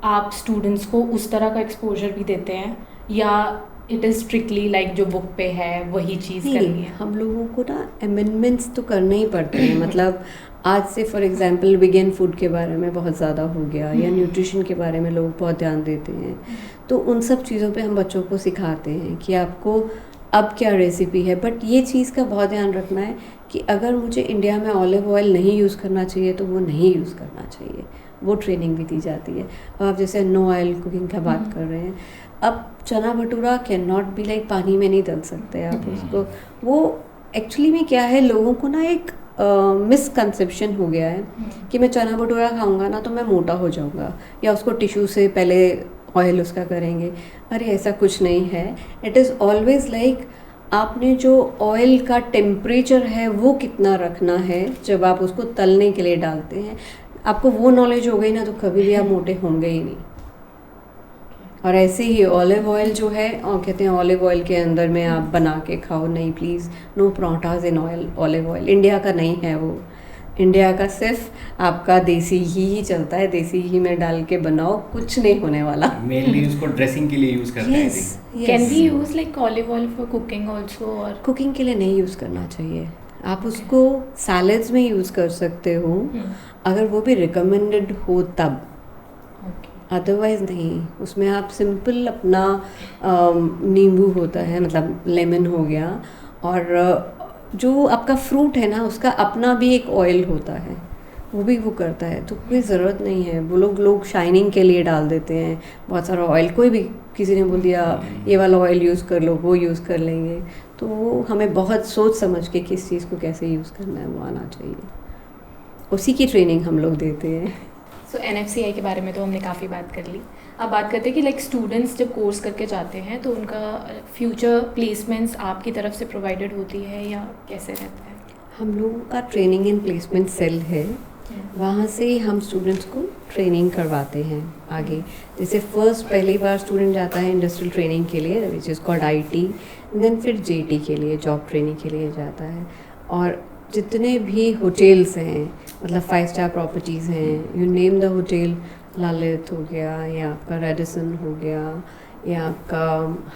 आप स्टूडेंट्स को उस तरह का एक्सपोजर भी देते हैं, या इट इज़ स्ट्रिक्टली लाइक जो बुक पे है वही चीज़ करनी है? हम लोगों को ना अमेंडमेंट्स तो करने ही पड़ते हैं। मतलब आज से फॉर एग्जांपल वीगन फूड के बारे में बहुत ज़्यादा हो गया, या न्यूट्रिशन के बारे में लोग बहुत ध्यान देते हैं, तो उन सब चीज़ों पे हम बच्चों को सिखाते हैं कि आपको अब क्या रेसिपी है। बट ये चीज़ का बहुत ध्यान रखना है कि अगर मुझे इंडिया में ऑलिव ऑयल नहीं यूज़ करना चाहिए तो वो नहीं यूज़ करना चाहिए, वो ट्रेनिंग भी दी जाती है। अब आप जैसे नो ऑयल कुकिंग का बात कर रहे हैं, अब चना bhatura can not be like पानी में नहीं तल सकते आप उसको। वो एक्चुअली में क्या है, लोगों को ना एक मिसकंसेप्शन हो गया है कि मैं चना भटूरा खाऊंगा ना तो मैं मोटा हो जाऊंगा, या उसको टिश्यू से पहले ऑयल उसका करेंगे। अरे ऐसा कुछ नहीं है। इट इज़ ऑलवेज लाइक आपने जो ऑयल का टेम्परेचर है वो कितना रखना है जब आप उसको तलने के लिए डालते हैं। आपको वो नॉलेज हो गई ना तो कभी भी आप मोटे होंगे ही नहीं। और ऐसे ही ऑलिव ऑयल जो है, और कहते हैं ऑलिव ऑयल के अंदर में आप बना के खाओ, नहीं please, no parathas in oil, olive oil India का नहीं है वो। इंडिया का सिर्फ आपका देसी ही चलता है, देसी ही में डाल के बनाओ, कुछ नहीं होने वाला। मेनली उसको ड्रेसिंग के लिए यूज़ करते हैं। Can we use like olive oil for cooking also? और कुकिंग के लिए नहीं यूज़ करना चाहिए। आप उसको सैलेड्स में यूज़ कर सकते हो, अगर वो भी रिकमेंडेड हो तब, अदरवाइज़ नहीं। उसमें आप सिंपल अपना नींबू होता है, मतलब लेमन हो गया, और जो आपका फ्रूट है ना उसका अपना भी एक ऑयल होता है, वो भी वो करता है। तो कोई ज़रूरत नहीं है। वो लोग शाइनिंग के लिए डाल देते हैं बहुत सारा ऑयल, कोई भी किसी ने बोल दिया ये वाला ऑयल यूज़ कर लो, वो यूज़ कर लेंगे। तो वो हमें बहुत सोच समझ के किस चीज़ को कैसे यूज़ करना है वो आना चाहिए, उसी की ट्रेनिंग हम लोग देते हैं। सो NFCI के बारे में तो हमने काफ़ी बात कर ली। अब बात करते हैं कि लाइक स्टूडेंट्स जब कोर्स करके जाते हैं तो उनका फ्यूचर प्लेसमेंट्स आपकी तरफ से प्रोवाइडेड होती है या कैसे रहता है? हम लोगों का ट्रेनिंग एंड प्लेसमेंट सेल है, वहाँ से ही हम स्टूडेंट्स को ट्रेनिंग करवाते हैं आगे। जैसे फर्स्ट पहली बार स्टूडेंट जाता है इंडस्ट्रियल ट्रेनिंग के लिए, which is called IT, then फिर JT के लिए, जॉब ट्रेनिंग के लिए जाता है। और जितने भी होटल्स हैं, मतलब 5 स्टार प्रॉपर्टीज़ हैं, you name the hotel, Lalit हो गया, या आपका रेडिसन हो गया, या आपका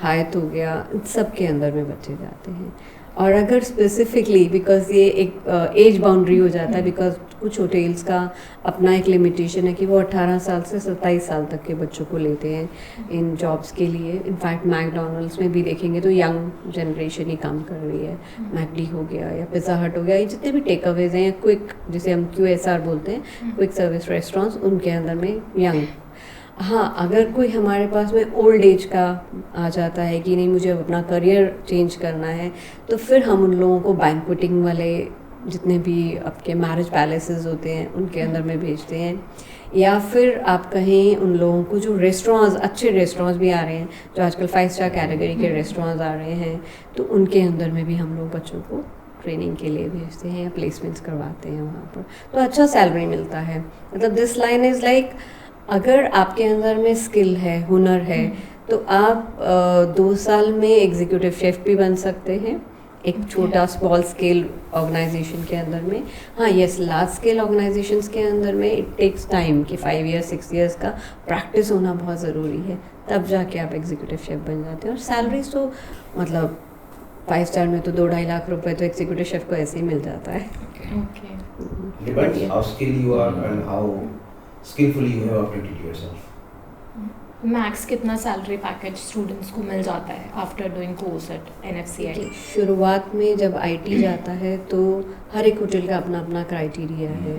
हायत हो गया, इन सब के अंदर में बच्चे जाते हैं। और अगर स्पेसिफिकली, बिकॉज ये एक एज बाउंड्री हो जाता है, बिकॉज कुछ होटल्स का अपना एक लिमिटेशन है कि वो 18 साल से 27 साल तक के बच्चों को लेते हैं इन जॉब्स के लिए। इनफैक्ट मैकडोनल्ड्स में भी देखेंगे तो यंग जनरेशन ही काम कर रही है। मैकडी हो गया या पिज़्ज़ा हट हो गया, ये जितने भी टेक अवेज हैं या क्विक, जिसे हम QSR बोलते हैं, क्विक सर्विस रेस्टोरेंट्स, उनके अंदर में यंग। हाँ, अगर कोई हमारे पास में ओल्ड एज का आ जाता है कि नहीं मुझे अपना करियर चेंज करना है, तो फिर हम उन लोगों को बैंक्वेटिंग वाले जितने भी आपके मैरिज पैलेसेस होते हैं उनके अंदर में भेजते हैं। या फिर आप कहें उन लोगों को जो रेस्टोरेंट्स, अच्छे रेस्टोरेंट्स भी आ रहे हैं, जो आजकल 5 स्टार कैटेगरी के रेस्टोरेंट्स आ रहे हैं, तो उनके अंदर में भी हम लोग बच्चों को ट्रेनिंग के लिए भेजते हैं या प्लेसमेंट्स करवाते हैं वहाँ पर, तो अच्छा सैलरी मिलता है। मतलब दिस लाइन इज़ लाइक, अगर आपके अंदर में स्किल है, हुनर है, तो आप 2 साल में एग्जीक्यूटिव शेफ भी बन सकते हैं एक छोटा स्मॉल स्केल ऑर्गेनाइजेशन के अंदर में। हाँ यस, लार्ज स्केल ऑर्गेनाइजेशंस के अंदर में इट टेक्स टाइम कि 5 ईयर्स 6 ईयर्स का प्रैक्टिस होना बहुत ज़रूरी है, तब जाके आप एग्जीक्यूटिव शेफ बन जाते हैं। और सैलरीज तो मतलब 5 स्टार में तो 2-2.5 लाख रुपए तो एग्जीक्यूटिव शेफ को ऐसे ही मिल जाता है। Okay. Depends how skilled you are and how skillfully you have updated yourself. Max कितना सैलरी पैकेज स्टूडेंट्स को मिल जाता है after doing course eight NFCI? कि शुरुआत में जब IT जाता है तो हर एक होटल का अपना अपना क्राइटेरिया है।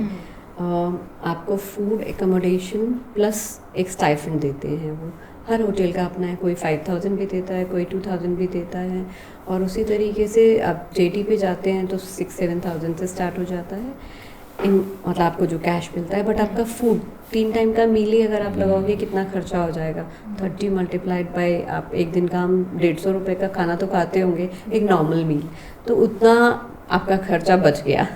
आपको फूड एकोमोडेशन प्लस एक स्टाइफंड देते हैं, वो हर होटल का अपना है। कोई 5,000 भी देता है, कोई 2,000 भी देता है, और उसी तरीके से आप JT पे जाते हैं तो 6-7,000 से स्टार्ट हो जाता है मतलब आपको जो कैश मिलता है। बट आपका फूड 3 टाइम का मील ही अगर आप लगाओगे कितना खर्चा हो जाएगा, 30 मल्टीप्लाइड बाय, आप एक दिन का हम 150 रुपये का खाना तो खाते होंगे एक नॉर्मल मील, तो उतना आपका खर्चा बच गया।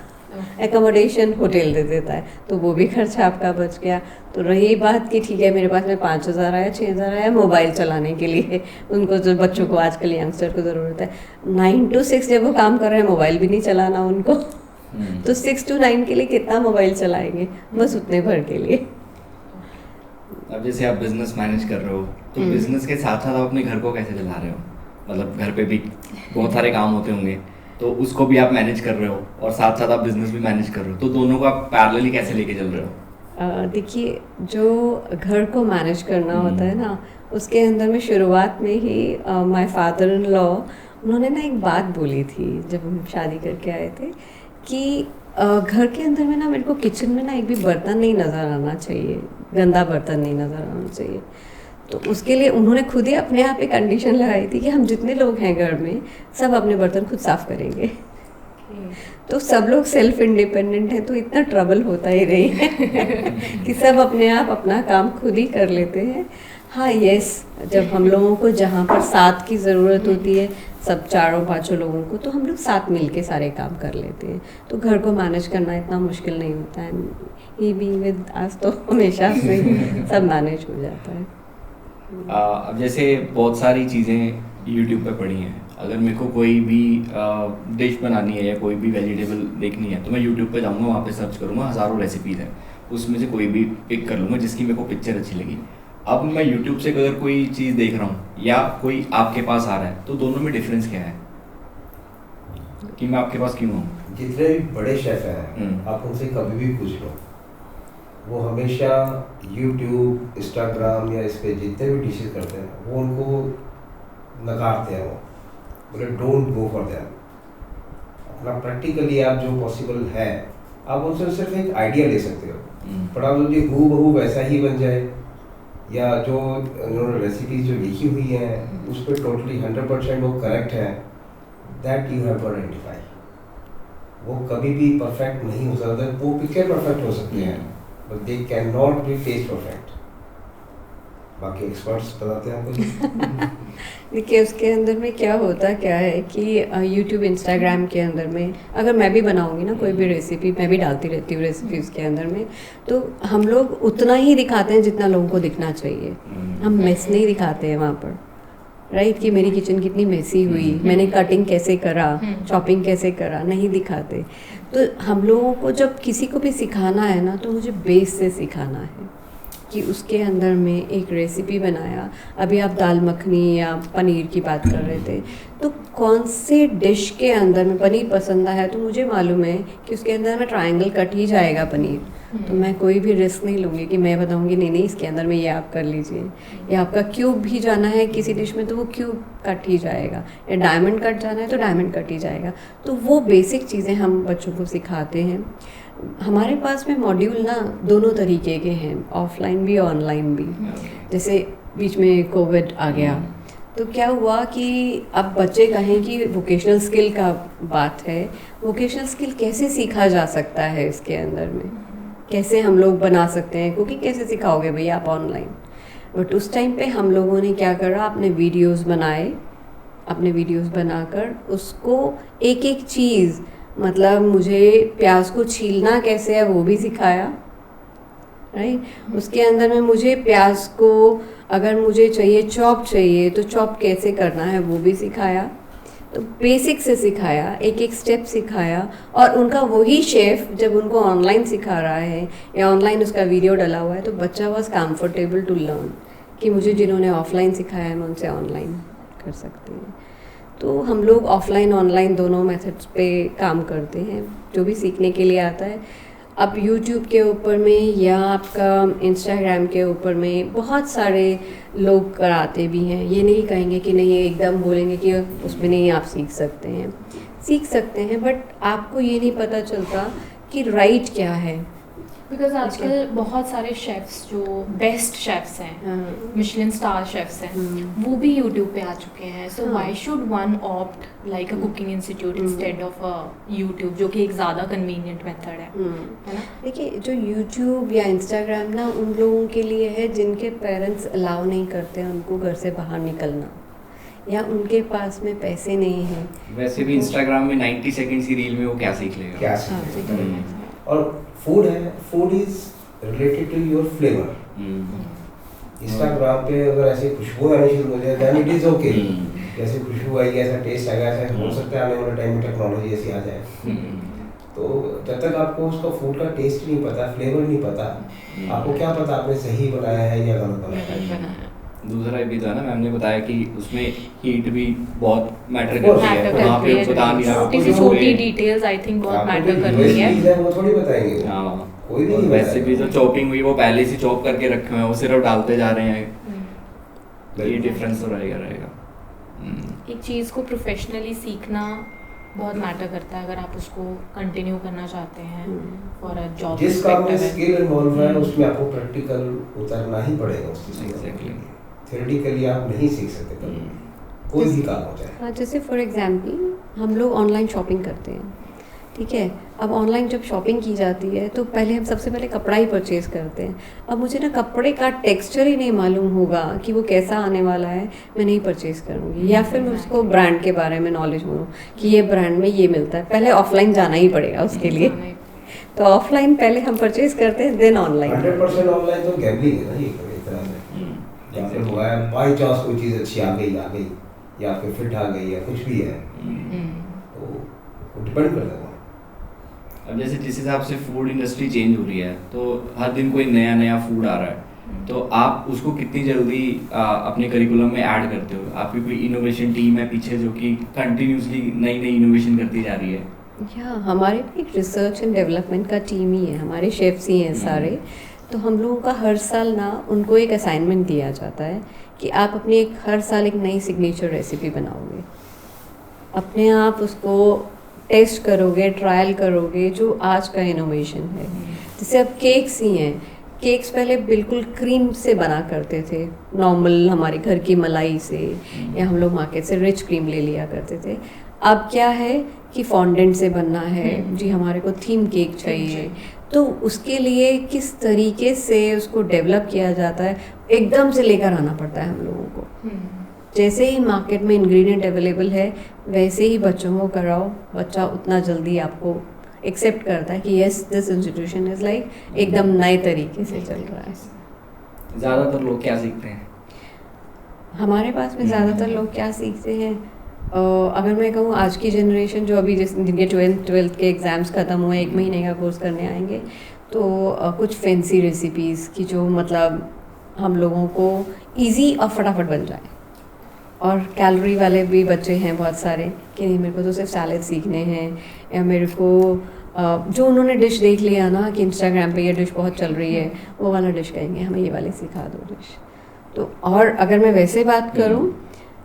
एकोमोडेशन होटल दे देता है तो वो भी खर्चा आपका बच गया। तो रही बात कि ठीक है मेरे पास में 5,000 आया, 6,000 आया मोबाइल चलाने के लिए, उनको जो बच्चों को आजकल यंगस्टर को ज़रूरत है, 9 to 6 जब वो काम कर रहे हैं मोबाइल भी नहीं चलाना उनको, तो 6 to 9 के लिए कितना मोबाइल चलाएंगे, बस उतने भर के लिए। अब जैसे आप बिजनेस मैनेज कर रहे हो तो बिजनेस के साथ साथ आप अपने घर को कैसे चला रहे हो? मतलब घर पे भी बहुत सारे काम होते होंगे, तो उसको भी आप मैनेज कर रहे हो और साथ साथ आप बिजनेस भी मैनेज कर रहे हो, तो दोनों को आप पैरेलली कैसे लेके चल रहे हो? देखिए, जो घर को मैनेज करना होता है ना, उसके अंदर में शुरुआत में ही माय फादर इन लॉ उन्होंने ना एक बात बोली थी जब हम शादी करके आए थे कि घर के अंदर में ना मेरे को किचन में ना एक भी बर्तन नहीं नज़र आना चाहिए, गंदा बर्तन नहीं नज़र आना चाहिए। तो उसके लिए उन्होंने खुद ही अपने आप एक कंडीशन लगाई थी कि हम जितने लोग हैं घर में सब अपने बर्तन खुद साफ़ करेंगे। तो सब लोग सेल्फ इंडिपेंडेंट हैं तो इतना ट्रबल होता ही नहीं है कि सब अपने आप अपना काम खुद ही कर लेते हैं। हाँ यस, जब हम लोगों को जहाँ पर साथ की ज़रूरत होती है, सब 4-5 लोगों को, तो हम लोग साथ मिलके सारे काम कर लेते हैं, तो घर को मैनेज करना इतना मुश्किल नहीं होता है। ही बीइंग विद अस तो हमेशा से सब मैनेज हो जाता है। अब जैसे बहुत सारी चीज़ें YouTube पे पड़ी हैं, अगर मेरे को कोई भी डिश बनानी है या कोई भी वेजिटेबल देखनी है तो मैं YouTube पे जाऊँगा, वहाँ पे सर्च करूँगा, हज़ारों रेसिपीज़ हैं, उसमें से कोई भी पिक कर लूँगा जिसकी मेरे को पिक्चर अच्छी लगी। अब मैं YouTube से अगर कोई चीज़ देख रहा हूँ या कोई आपके पास आ रहा है, तो दोनों में डिफरेंस क्या है कि मैं आपके पास क्यों आऊँ? जितने भी बड़े शेफ हैं आप उनसे कभी भी पूछ लो, वो हमेशा YouTube, Instagram या इस पे जितने भी डिशेज करते हैं वो उनको नकारते हैं, वो बोले डोंट गो फॉर दैम। अपना प्रैक्टिकली आप जो पॉसिबल है आप उनसे सिर्फ एक आइडिया ले सकते हो, पर आप जो हूबहू वैसा ही बन जाए या जो उन्होंने रेसिपीज जो लिखी हुई हैं उस पर टोटली 100% वो करेक्ट है, that you have to identify. वो कभी भी परफेक्ट नहीं हो सकता, वो पिक्चर परफेक्ट हो सकते हैं but they can not be test perfect. बाकी एक्सपर्ट्स बताते हैं आपको। देखिए, उसके अंदर में क्या होता क्या है कि YouTube, Instagram के अंदर में अगर मैं भी बनाऊंगी ना कोई भी रेसिपी, मैं भी डालती रहती हूँ रेसिपीज़ के अंदर में, तो हम लोग उतना ही दिखाते हैं जितना लोगों को दिखना चाहिए। हम मेस नहीं दिखाते हैं वहाँ पर, राइट, कि मेरी किचन कितनी मेसी हुई, मैंने कटिंग कैसे करा, चॉपिंग कैसे करा, नहीं दिखाते। तो हम लोगों को जब किसी को भी सिखाना है ना, तो मुझे बेस से सिखाना है कि उसके अंदर में एक रेसिपी बनाया। अभी आप दाल मखनी या पनीर की बात कर रहे थे, तो कौन से डिश के अंदर में पनीर पसंद आया, तो मुझे मालूम है कि उसके अंदर में ट्रायंगल कट ही जाएगा पनीर, तो मैं कोई भी रिस्क नहीं लूँगी कि मैं बताऊँगी नहीं नहीं इसके अंदर में ये आप कर लीजिए, या आपका क्यूब भी जाना है किसी डिश में तो वो क्यूब कट ही जाएगा, या डायमंड कट जाना है तो डायमंड कट ही जाएगा। तो वो बेसिक चीज़ें हम बच्चों को सिखाते हैं। हमारे पास में मॉड्यूल ना दोनों तरीके के हैं, ऑफलाइन भी ऑनलाइन भी। जैसे बीच में कोविड आ गया तो क्या हुआ कि अब बच्चे कहें कि वोकेशनल स्किल का बात है, वोकेशनल स्किल कैसे सीखा जा सकता है, इसके अंदर में कैसे हम लोग बना सकते हैं, कुकिंग कैसे सिखाओगे भैया आप ऑनलाइन। बट उस टाइम पे हम लोगों ने क्या करा, अपने वीडियोस बनाए, अपने वीडियोस बनाकर उसको एक एक चीज़, मतलब मुझे प्याज को छीलना कैसे है वो भी सिखाया, राइट। उसके अंदर में मुझे प्याज को अगर मुझे चाहिए चॉप चाहिए तो चॉप कैसे करना है वो भी सिखाया। तो बेसिक से सिखाया, एक एक स्टेप सिखाया। और उनका वही शेफ़ जब उनको ऑनलाइन सिखा रहा है या ऑनलाइन उसका वीडियो डला हुआ है तो बच्चा वॉज कंफर्टेबल टू लर्न कि मुझे जिन्होंने ऑफलाइन सिखाया है मैं उनसे ऑनलाइन कर सकती हूँ। तो हम लोग ऑफलाइन ऑनलाइन दोनों मेथड्स पे काम करते हैं, जो भी सीखने के लिए आता है। अब यूट्यूब के ऊपर में या आपका इंस्टाग्राम के ऊपर में बहुत सारे लोग कराते भी हैं, ये नहीं कहेंगे कि नहीं एकदम बोलेंगे कि उसमें नहीं आप सीख सकते हैं बट आपको ये नहीं पता चलता कि राइट क्या है। बिकॉज आजकल बहुत सारे शेफ्स जो बेस्ट शेफ्स हैं, मिशेलिन स्टार शेफ्स हैं, वो भी यूट्यूब पे आ चुके हैं। So why should one opt like a cooking institute instead of YouTube, जो कि एक ज़्यादा कन्वीनियंट मेथड है ना? देखिए, जो यूट्यूब या इंस्टाग्राम ना उन लोगों के लिए है जिनके पेरेंट्स अलाउ नहीं करते हैं उनको घर से बाहर निकलना, या उनके पास में पैसे नहीं हैं। वैसे भी इंस्टाग्राम में 90 सेकंड्स की रील में वो क्या सीख लेगा? क्या सीख लेगा? और फूड है, food is related to your flavour. Instagram पे अगर ऐसी खुशबू आनी शुरू हो जाए देन इट इज ओके। जैसे खुशबू आई, ऐसा टेस्ट आ गया, ऐसा हो सकता है आने वाले टाइम में टेक्नोलॉजी ऐसी आ जाए। तो जब तक आपको उसका फूड का टेस्ट नहीं पता, फ्लेवर नहीं पता, आपको क्या पता आपने सही बनाया है या गलत बनाया है। दूसरा भी तो है ना, मैम ने बताया कि उसमें हीट भी बहुत मैटर करती है, वहाँ पे बता नहीं रहा। छोटी डिटेल्स आई थिंक बहुत मैटर करती है, वो थोड़ी बताएंगे। हाँ, कोई भी नहीं। वैसे भी जो चॉपिंग हुई वो पहले से चॉप करके रखे हुए हैं, वो सिर्फ डालते जा रहे हैं, ये डिफरेंस तो रहेगा। एक चीज़ को प्रोफेशनली सीखना बहुत मैटर करता है अगर आप उसको कंटिन्यू करना चाहते हैं फॉर अ जॉब। जिस काम में स्किल इन्वॉल्व है उसमें आपको प्रैक्टिकल उतरना ही पड़ेगा उस चीज़ को। एग्जैक्टली, थ्योरेटिकली आप नहीं सीख सकते कभी, कोई भी काम हो जाए। हाँ, जैसे फॉर एग्जांपल हम लोग ऑनलाइन शॉपिंग करते हैं, ठीक है। अब ऑनलाइन जब शॉपिंग की जाती है तो पहले हम सबसे पहले कपड़ा ही परचेज़ करते हैं। अब मुझे ना कपड़े का टेक्सचर ही नहीं मालूम होगा कि वो कैसा आने वाला है, मैं नहीं परचेज़ करूँगी। या फिर मैं उसको ब्रांड के बारे में नॉलेज हो कि ये ब्रांड में ये मिलता है, पहले ऑफलाइन जाना ही पड़ेगा उसके लिए। तो ऑफलाइन पहले हम परचेज़ करते हैं, देन ऑनलाइन। 100% ऑनलाइन तो गैम्बलिंग है ना ये एक तरह से। या फिर हुआ है बाई चांस कोई चीज़ अच्छी आ गई या फिर फिट आ गई या कुछ भी है, तो डिपेंड करता है। अब जैसे जिस हिसाब से फूड इंडस्ट्री चेंज हो रही है तो हर दिन कोई नया फूड आ रहा है, तो आप उसको कितनी जल्दी अपने करिकुलम में ऐड करते हो? आपकी कोई इनोवेशन टीम है पीछे जो कि कंटिन्यूसली नई इनोवेशन करती जा रही है? या हमारे एक रिसर्च एंड डेवलपमेंट का टीम ही है, हमारे शेफ्स ही हैं सारे। तो हम लोगों का हर साल ना उनको एक असाइनमेंट दिया जाता है कि आप अपनी हर साल एक नई सिग्नेचर रेसिपी बनाओगे, अपने आप उसको टेस्ट करोगे, ट्रायल करोगे, जो आज का इनोवेशन है। जैसे अब केक्स ही हैं, केक्स पहले बिल्कुल क्रीम से बना करते थे, नॉर्मल हमारे घर की मलाई से, या हम लोग मार्केट से रिच क्रीम ले लिया करते थे। अब क्या है कि फॉन्डेंट से बनना है जी, हमारे को थीम केक चाहिए, तो उसके लिए किस तरीके से उसको डेवलप किया जाता है, एकदम से लेकर आना पड़ता है हम लोगों को। जैसे ही मार्केट में इंग्रेडिएंट अवेलेबल है वैसे ही बच्चों को कराओ, बच्चा उतना जल्दी आपको एक्सेप्ट करता है कि yes this institution is like एकदम नए तरीके से चल रहा है। ज़्यादातर लोग क्या सीखते हैं हमारे पास में? ज़्यादातर लोग क्या सीखते हैं, अगर मैं कहूँ आज की जनरेशन जो अभी जिनके 12th के एग्ज़ाम्स ख़त्म हुए, 1 महीने का कोर्स करने आएंगे, तो कुछ फैंसी रेसिपीज़ की जो मतलब हम लोगों को ईजी और फटाफट बन जाए। और कैलोरी वाले भी बच्चे हैं बहुत सारे कि नहीं मेरे को तो सिर्फ सैलेड सीखने हैं, या मेरे को जो उन्होंने डिश देख लिया ना कि इंस्टाग्राम पे ये डिश बहुत चल रही है, वो वाला डिश कहेंगे हमें ये वाली सिखा दो डिश। तो और अगर मैं वैसे बात करूं,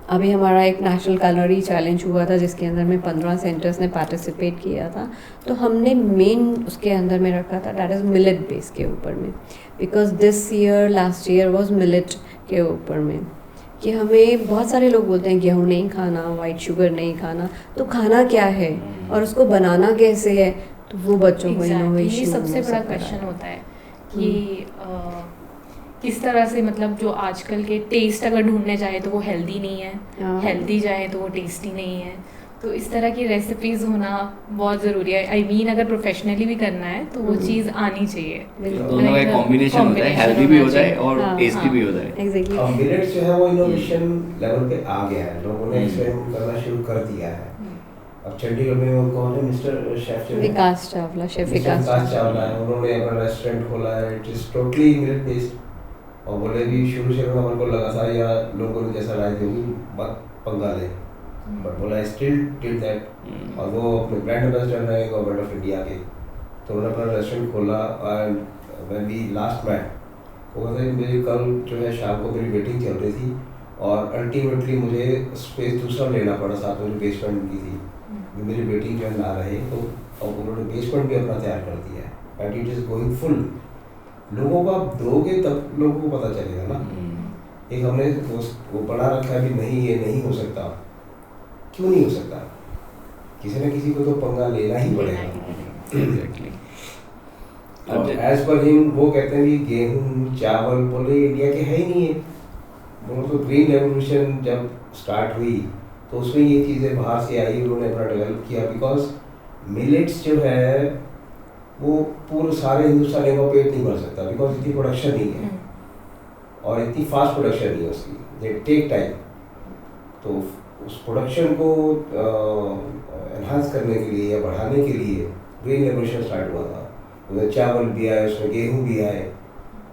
अभी हमारा एक नेशनल कैलोरी चैलेंज हुआ था जिसके अंदर में 15 सेंटर्स ने पार्टिसिपेट किया था, तो हमने मेन उसके अंदर में रखा था दैट इज़ मिलेट बेस के ऊपर में, because this year last year was millet के ऊपर में कि हमें बहुत सारे लोग बोलते हैं गेहूँ नहीं खाना, वाइट शुगर नहीं खाना, तो खाना क्या है और उसको बनाना कैसे है, तो वो बच्चों को इनोवेशन सबसे बड़ा क्वेश्चन होता है कि किस तरह से मतलब जो आजकल के टेस्ट अगर ढूंढने जाए तो वो हेल्दी नहीं है, हाँ। हेल्दी जाए तो वो टेस्टी नहीं है, तो इस तरह की रेसिपीज़ होना बहुत ज़रूरी है। आई मीन अगर प्रोफेशनली भी करना है तो वो चीज़ आनी चाहिए। बिल्कुल। दोनों का कॉम्बिनेशन होता है, हेल्दी भी हो जाए और हाँ, टेस्टी हाँ। भी हो जाए। एग्जैक्टली। मिलेट्स जो है वो इनोवेशन लेवल पे आ गया है, लोगों ने एक्सपेरिमेंट करना शुरू कर दिया है। अब चंडीगढ़ में वो कौन है, मिस्टर शेफ जो है, विकास चावला, शेफ मिस्टर विकास विकास चावला। चावला है, उन्होंने अपना रेस्टोरेंट खोला है, it is totally millet based. और बोले भी शुरू में हमारे को लगा था या लोगों ने जैसा राय दी मत पंगा ले, बट बोला स्टिल डिड दैट। और वो अपने ब्रांड एम्बेसडर रहे गवर्नमेंट ऑफ इंडिया के, तो उन्होंने अपना रेस्टोरेंट खोला। And when we last met, वो कहते हैं मेरी कल जो है शाम को मेरी मीटिंग चल रही थी और अल्टीमेटली मुझे स्पेस दूसरा लेना पड़ा, साथ में बेसमेंट की थी, मेरी बेटी जो है ना रहे, तो अब उन्होंने बेसमेंट भी अपना तैयार कर दिया है and it is going full. लोगों को आप दोगे तब लोगों को पता चलेगा ना। एक हमने वो बना रखा है भी नहीं ये नहीं हो सकता, क्यों नहीं हो सकता, किसी न किसी को तो पंगा लेना ही पड़ेगा। एग्जैक्टली। और एज पर हिम वो कहते हैं कि गेहूँ चावल बोले इंडिया के है ही नहीं है। वो तो ग्रीन रेवोल्यूशन जब स्टार्ट हुई तो उसमें ये चीज़ें बाहर से आई, उन्होंने अपना डेवलप किया। बिकॉज मिलेट्स जो है वो पूरे सारे हिंदुस्तान का पेट नहीं भर सकता, बिकॉज इतनी प्रोडक्शन नहीं है और इतनी फास्ट प्रोडक्शन नहीं है उसकी, दे टेक टाइम। तो उस प्रोडक्शन को एनहांस करने के लिए या बढ़ाने के लिए ग्रीन रेवोल्यूशन स्टार्ट हुआ था। उसमें चावल भी आए, उसमें गेहूँ भी आए,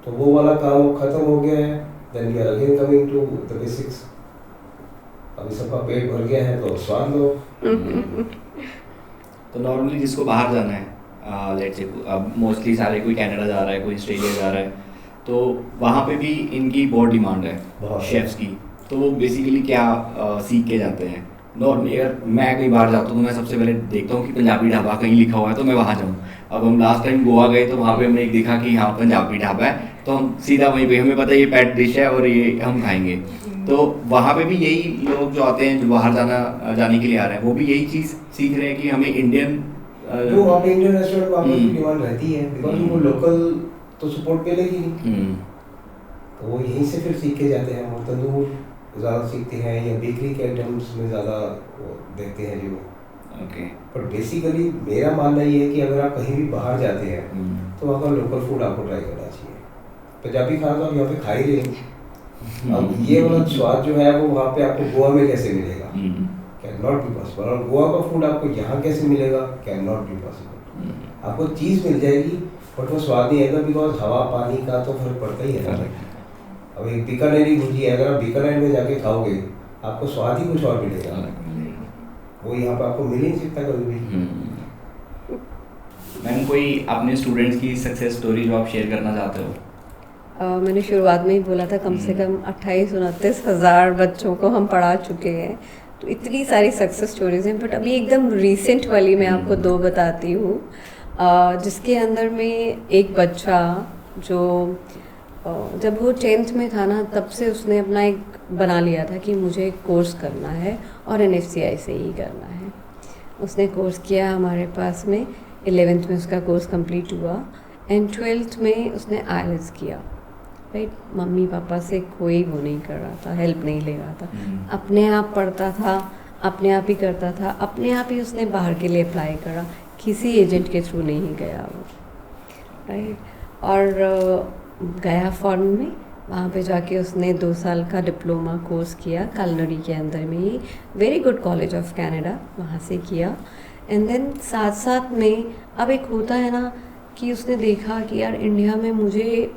तो वो वाला काम खत्म हो गया है। Then we are again coming to the basics. अभी सबका पेट भर गया है तो स्वाद लो। तो नॉर्मली जिसको बाहर जाना है, लेट्स से अब मोस्टली सारे कोई कनाडा जा रहा है, कोई ऑस्ट्रेलिया जा रहा है, तो वहाँ पे भी इनकी बहुत डिमांड है बहुत। शेफ्स की। तो वो बेसिकली क्या सीख के जाते हैं? नॉर्मली अगर मैं कहीं बाहर जाता हूँ तो मैं सबसे पहले देखता हूँ कि पंजाबी ढाबा कहीं लिखा हुआ है तो मैं वहाँ जाऊँ। अब हम लास्ट टाइम गोवा गए तो वहाँ पे हमने एक देखा कि हाँ पंजाबी ढाबा है, तो हम सीधा वहीं पे, हमें पता है ये पेट डिश है और ये हम खाएंगे। तो वहाँ पे भी यही लोग जो आते हैं, जो बाहर जाने के लिए आ रहे हैं, वो भी यही चीज़ सीख रहे हैं कि हमें इंडियन तो वहाँ पे इंडियन रेस्टोरेंट वहाँ पे डिमांड रहती है, बिकॉज वो लोकल तो सपोर्ट मिलेगी नहीं। तो वो यहीं से फिर सीख के जाते हैं। वो तंदूर ज़्यादा सीखते हैं या बेकरी के आइटम्स में ज़्यादा देखते हैं जी वो। ओके। पर बेसिकली मेरा मानना ये है कि अगर आप कहीं भी बाहर जाते हैं तो वहाँ का लोकल फूड आपको ट्राई करना चाहिए। पंजाबी खाना तो आप यहाँ पे खा ही रहे हैं, अब ये वाला स्वाद जो है वो वहाँ पे आपको गोवा में कैसे मिलेगा? Can not be possible. और गोवा का फूड आपको यहाँ कैसे मिलेगा? Can not be possible. आपको चीज़ मिल जाएगी बट वो स्वाद नहीं आएगा, बिकॉज हवा पानी का तो फर्क पड़ता ही है ना। अब एक बीकानेरी भुजिया अगर आप बीकानेर में जाके खाओगे आपको स्वाद ही कुछ और मिलेगा, वो यहाँ पे आपको मिल ही नहीं सकता कभी भी। मैम कोई अपने स्टूडेंट्स की सक्सेस स्टोरी जो आप शेयर करना चाहते हो? मैंने शुरुआत में ही बोला था कम से कम 28-29 हज़ार बच्चों को हम पढ़ा चुके हैं, तो इतनी सारी सक्सेस स्टोरीज हैं। बट अभी एकदम रीसेंट वाली मैं आपको 2 बताती हूँ, जिसके अंदर में एक बच्चा जो जब वो 10th में था ना, तब से उसने अपना एक बना लिया था कि मुझे कोर्स करना है और NFCI से ही करना है। उसने कोर्स किया हमारे पास में, 11th में उसका कोर्स कंप्लीट हुआ एंड 12th में उसने IELTS किया। राइट, मम्मी पापा से कोई वो नहीं कर रहा था, हेल्प नहीं ले रहा था, अपने आप पढ़ता था, अपने आप ही करता था, अपने आप ही उसने बाहर के लिए अप्लाई करा, किसी एजेंट के थ्रू नहीं गया वो। राइट, और गया फॉर्म में, वहाँ पे जाके उसने 2 साल का डिप्लोमा कोर्स किया कलनरी के अंदर में ही, very good college of Canada, वहाँ से किया। एंड देन साथ साथ में अब एक होता है ना कि उसने देखा कि यार इंडिया में मुझे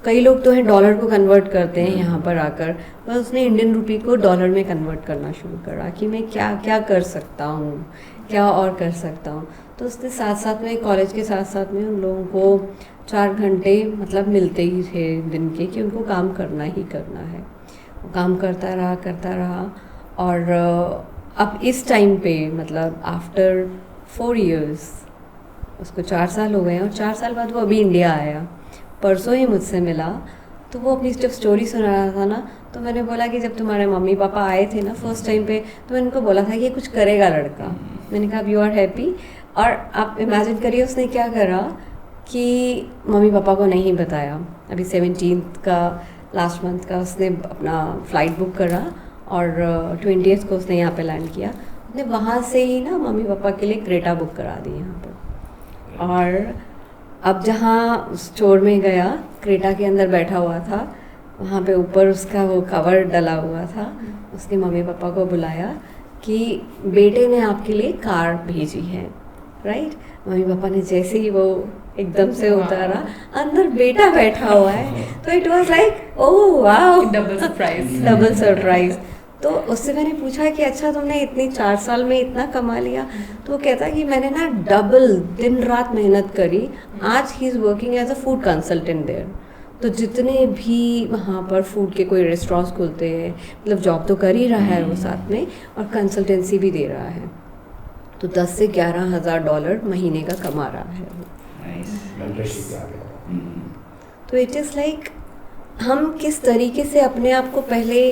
कई लोग तो हैं डॉलर को कन्वर्ट करते हैं यहाँ पर आकर, पर उसने इंडियन रुपी को डॉलर में कन्वर्ट करना शुरू करा कि मैं क्या क्या कर सकता हूँ, क्या और कर सकता हूँ। तो उसने साथ साथ में, कॉलेज के साथ साथ में उन लोगों को 4 घंटे मतलब मिलते ही थे दिन के कि उनको काम करना ही करना है। वो काम करता रहा और अब इस टाइम पे मतलब आफ्टर 4 years उसको 4 साल हो गए हैं और 4 साल बाद वो अभी इंडिया आया। परसों ही मुझसे मिला तो वो अपनी जब स्टोरी सुना रहा था ना, तो मैंने बोला कि जब तुम्हारे मम्मी पापा आए थे ना फर्स्ट टाइम पे, तो मैंने उनको बोला था कि ये कुछ करेगा लड़का। मैंने कहा यू आर हैप्पी। और आप इमेजिन करिए उसने क्या करा कि मम्मी पापा को नहीं बताया। अभी 17th का लास्ट मंथ का उसने अपना फ़्लाइट बुक करा और 20th को उसने यहाँ पे लैंड किया। उसने वहाँ से ही ना मम्मी पापा के लिए क्रेटा बुक करा दी यहाँ पर। और अब जहाँ स्टोर में गया, क्रेटा के अंदर बैठा हुआ था, वहाँ पे ऊपर उसका वो कवर डला हुआ था। उसके मम्मी पापा को बुलाया कि बेटे ने आपके लिए कार भेजी है, राइट। मम्मी पापा ने जैसे ही वो एकदम से उतारा, अंदर बेटा बैठा हुआ है। तो it was like oh wow, double surprise. तो उससे मैंने पूछा कि अच्छा तुमने इतनी 4 साल में इतना कमा लिया? तो वो कहता कि मैंने ना डबल दिन रात मेहनत करी। आज he is working as a food consultant there. तो जितने भी वहाँ पर फूड के कोई रेस्टोरेंट्स खुलते हैं, मतलब जॉब तो कर ही रहा है वो साथ में, और कंसल्टेंसी भी दे रहा है। तो 10 से 11 हज़ार डॉलर महीने का कमा रहा है वो। मेंटरशिप पे आ गया। तो इट इज़ लाइक हम किस तरीके से अपने आप को पहले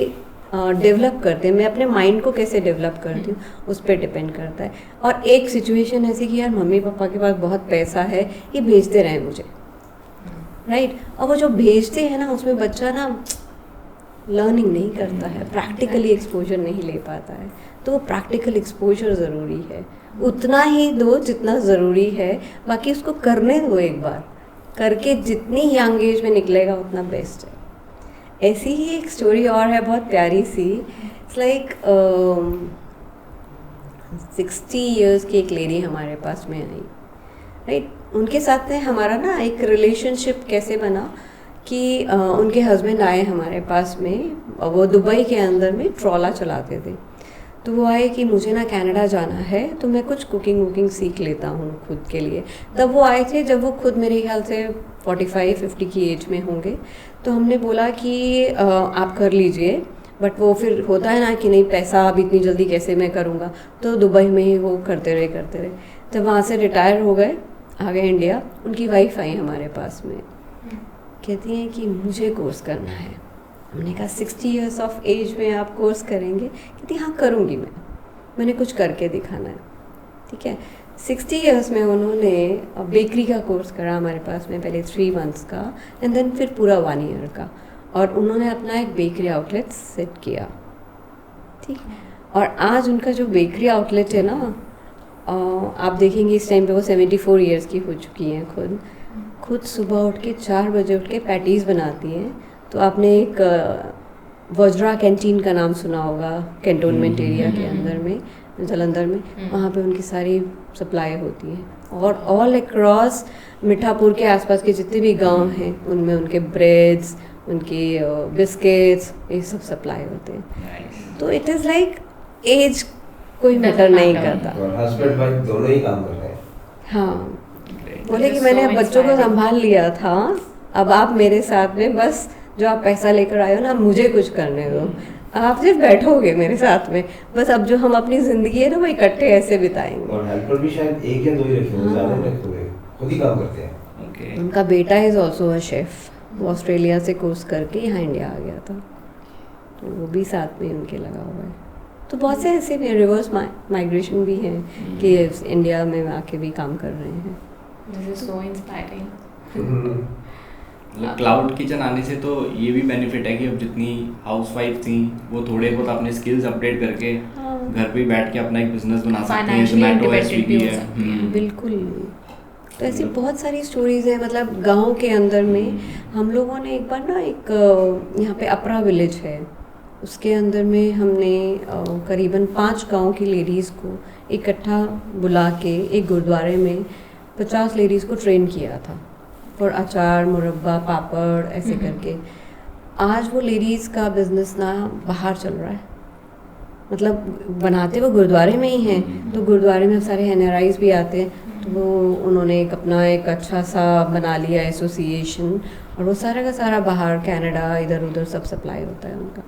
डेवलप करते हैं, मैं अपने माइंड को कैसे डेवलप करती हूँ उस पर डिपेंड करता है। और एक सिचुएशन ऐसी कि यार मम्मी पापा के पास बहुत पैसा है, ये भेजते रहे मुझे, राइट। और वो जो भेजते हैं ना, उसमें बच्चा ना लर्निंग नहीं करता है, प्रैक्टिकली एक्सपोजर नहीं ले पाता है। तो वो प्रैक्टिकल एक्सपोजर ज़रूरी है, उतना ही दो जितना ज़रूरी है, बाकी उसको करने दो। एक बार करके जितनी यंग एज में निकलेगा उतना बेस्ट है। ऐसी ही एक स्टोरी और है बहुत प्यारी सी। इट्स लाइक 60 इयर्स की एक लेडी हमारे पास में आई, राइट। उनके साथ में हमारा ना एक रिलेशनशिप कैसे बना कि उनके हस्बैंड आए हमारे पास में, वो दुबई के अंदर में ट्रॉला चलाते थे। तो वो आए कि मुझे ना कनाडा जाना है, तो मैं कुछ कुकिंग वुकिंग सीख लेता हूँ खुद के लिए। तब वो आए थे जब वो खुद मेरे ख्याल से 45-50 की एज में होंगे। तो हमने बोला कि आप कर लीजिए, बट वो फिर होता है ना कि नहीं, पैसा अब इतनी जल्दी कैसे मैं करूँगा। तो दुबई में ही वो करते रहे। जब वहाँ से रिटायर हो गए, आ गए इंडिया, उनकी वाइफ आई हमारे पास में, कहती हैं कि मुझे कोर्स करना है। हमने कहा 60 इयर्स ऑफ एज में आप कोर्स करेंगे? कहती हाँ करूँगी, मैंने कुछ करके दिखाना है, ठीक है। 60 इयर्स में उन्होंने बेकरी का कोर्स करा हमारे पास में, पहले 3 मंथ्स का एंड देन फिर पूरा 1 ईयर का। और उन्होंने अपना एक बेकरी आउटलेट सेट किया, ठीक। और आज उनका जो बेकरी आउटलेट है ना, आप देखेंगे इस टाइम पे वो 74 इयर्स की हो चुकी हैं। खुद सुबह उठ के 4 बजे उठ के पैटीज़ बनाती हैं। तो आपने एक वज्रा कैंटीन का नाम सुना होगा, कैंटोनमेंट एरिया के अंदर में, जलंधर में, वहाँ पे उनकी सारी सप्लाई होती है। और ऑल अक्रॉस मिठापुर के आसपास के जितने भी गांव हैं उनमें उनके ब्रेड्स, उनके बिस्किट्स, ये सब सप्लाई होते हैं। तो इट इज़ लाइक एज कोई मैटर नहीं करता। और हस्बैंड वाइफ दोनों ही काम कर रहे हैं। हाँ, बोले कि मैंने बच्चों को संभाल लिया था, अब आप मेरे साथ में बस जो आप पैसा लेकर आए हो ना, मुझे कुछ करने दो, आप सिर्फ बैठोगे मेरे साथ में, बस अब जो हम अपनी ज़िंदगी है ना वो इकट्ठे ऐसे बिताएंगे। और हेल्पर भी शायद 1 या 2 ही रखे होंगे, ज़्यादा नहीं रखे होंगे, खुद ही काम करते हैं। उनका बेटा इज़ ऑल्सो अ शेफ़, वो ऑस्ट्रेलिया से कोर्स करके यहाँ इंडिया आ गया था, तो वो भी साथ में उनके लगा हुआ है। तो बहुत से ऐसे भी रिवर्स माइग्रेशन भी हैं कि इंडिया में आके भी काम कर रहे हैं। This is so inspiring. Cloud kitchen आने से तो ये भी बेनिफिट है कि अब जितनी हाउसवाइफ थी वो थोड़े बहुत अपने स्किल्स अपडेट करके घर पे बैठ के अपना एक बिजनेस बना सकती हैं। Financially Zomato है, independent भी Swiggy हो है। सकती हैं। बिल्कुल। तो ऐसी बहुत सारी स्टोरीज हैं, मतलब गांव के अंदर में हम लोगों ने एक बार ना एक यहाँ पे अपरा विलेज है, उसके अंदर में हमने करीबन 5 गांव की लेडीज़ को इकट्ठा बुला के एक गुरुद्वारे में 50 लेडीज़ को ट्रेन किया था और अचार, मुरब्बा, पापड़ ऐसे करके। आज वो लेडीज़ का बिजनेस ना बाहर चल रहा है, मतलब बनाते वो गुरुद्वारे में ही हैं, तो गुरुद्वारे में सारे NRIs भी आते हैं, तो वो उन्होंने एक अपना एक अच्छा सा बना लिया एसोसिएशन, और वो सारा का सारा बाहर कनाडा इधर उधर सब सप्लाई होता है उनका।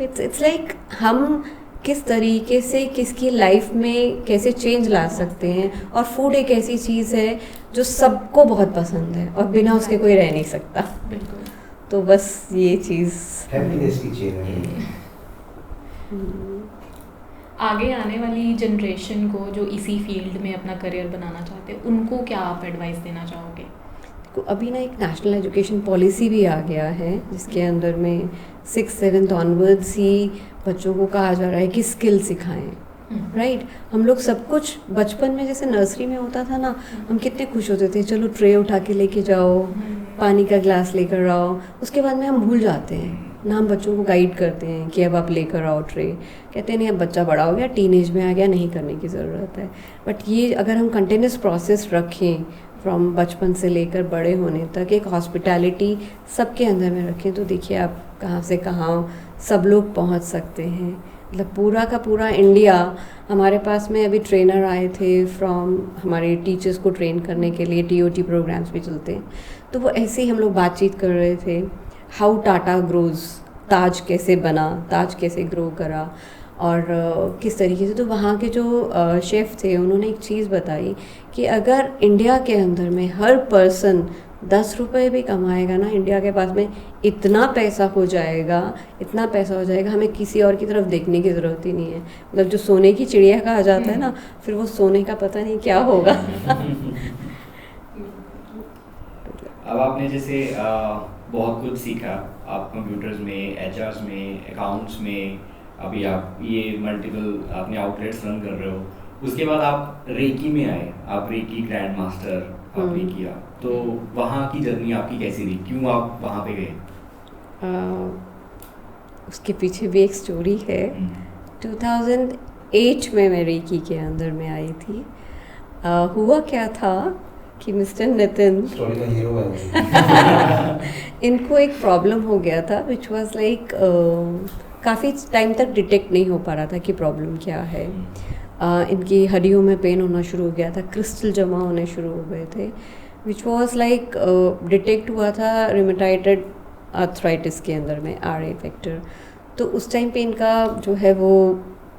इट्स लाइक हम किस तरीके से किसकी लाइफ में कैसे चेंज ला सकते हैं। और फूड एक ऐसी चीज़ है जो सबको बहुत पसंद है और बिना उसके कोई रह नहीं सकता। बिल्कुल। तो बस ये चीज़ हैप्पीनेस की चेन है। आगे आने वाली जनरेशन को जो इसी फील्ड में अपना करियर बनाना चाहते हैं उनको क्या आप एडवाइस देना चाहोगे? देखो अभी ना एक नेशनल एजुकेशन पॉलिसी भी आ गया है जिसके अंदर में 6th-7th ऑनवर्ड्स ही बच्चों को कहा जा रहा है कि स्किल सिखाएं, राइट। हम लोग सब कुछ बचपन में जैसे नर्सरी में होता था ना, हम कितने खुश होते थे, चलो ट्रे उठा के लेके जाओ, पानी का ग्लास लेकर आओ, उसके बाद में हम भूल जाते हैं ना। हम बच्चों को गाइड करते हैं कि अब आप लेकर आओ ट्रे, कहते हैं नहीं अब बच्चा बड़ा हो गया, टीनेज में आ गया, नहीं करने की ज़रूरत है। बट ये अगर हम कंटिन्यूस प्रोसेस रखें फ्रॉम बचपन से लेकर बड़े होने तक, एक हॉस्पिटैलिटी सबके अंदर में रखें, तो देखिए आप कहाँ से कहाँ सब लोग पहुँच सकते हैं। मतलब पूरा का पूरा इंडिया, हमारे पास में अभी ट्रेनर आए थे फ्रॉम, हमारे टीचर्स को ट्रेन करने के लिए TOT प्रोग्राम्स भी चलते हैं, तो वो ऐसे ही हम लोग बातचीत कर रहे थे, हाउ टाटा ग्रोज, ताज कैसे बना, ताज कैसे ग्रो करा और किस तरीके से। तो वहाँ के जो शेफ़ थे उन्होंने एक चीज़ बताई कि अगर इंडिया के अंदर में हर पर्सन 10 रुपये भी कमाएगा ना, इंडिया के पास में इतना पैसा हो जाएगा, इतना पैसा हो जाएगा, हमें किसी और की तरफ देखने की ज़रूरत ही नहीं है। मतलब जो सोने की चिड़िया कहा जाता है ना, फिर वो सोने का पता नहीं क्या होगा। अब आपने जैसे बहुत कुछ सीखा, आप कंप्यूटर्स में, HRs में, अकाउंट्स में, अभी आप ये मल्टीपल आपने आउटलेट्स रन कर रहे हो, उसके बाद आप रेकी में आए, आप रेकी ग्रैंड मास्टर आपने किया, तो वहाँ की जर्नी आपकी कैसी रही, क्यों आप वहाँ पे गए? उसके पीछे भी एक स्टोरी है। 2008 में मैं रेकी के अंदर में आई थी। हुआ क्या था कि मिस्टर नितिन, स्टोरी का हीरो है इनको एक प्रॉब्लम हो गया था विच वाज लाइक काफ़ी टाइम तक डिटेक्ट नहीं हो पा रहा था कि प्रॉब्लम क्या है। इनकी हड्डियों में पेन होना शुरू हो गया था, क्रिस्टल जमा होने शुरू हो गए थे, विच वाज लाइक डिटेक्ट हुआ था रिमेटाइड आर्थराइटिस के अंदर में, RA फैक्टर। तो उस टाइम पे इनका जो है वो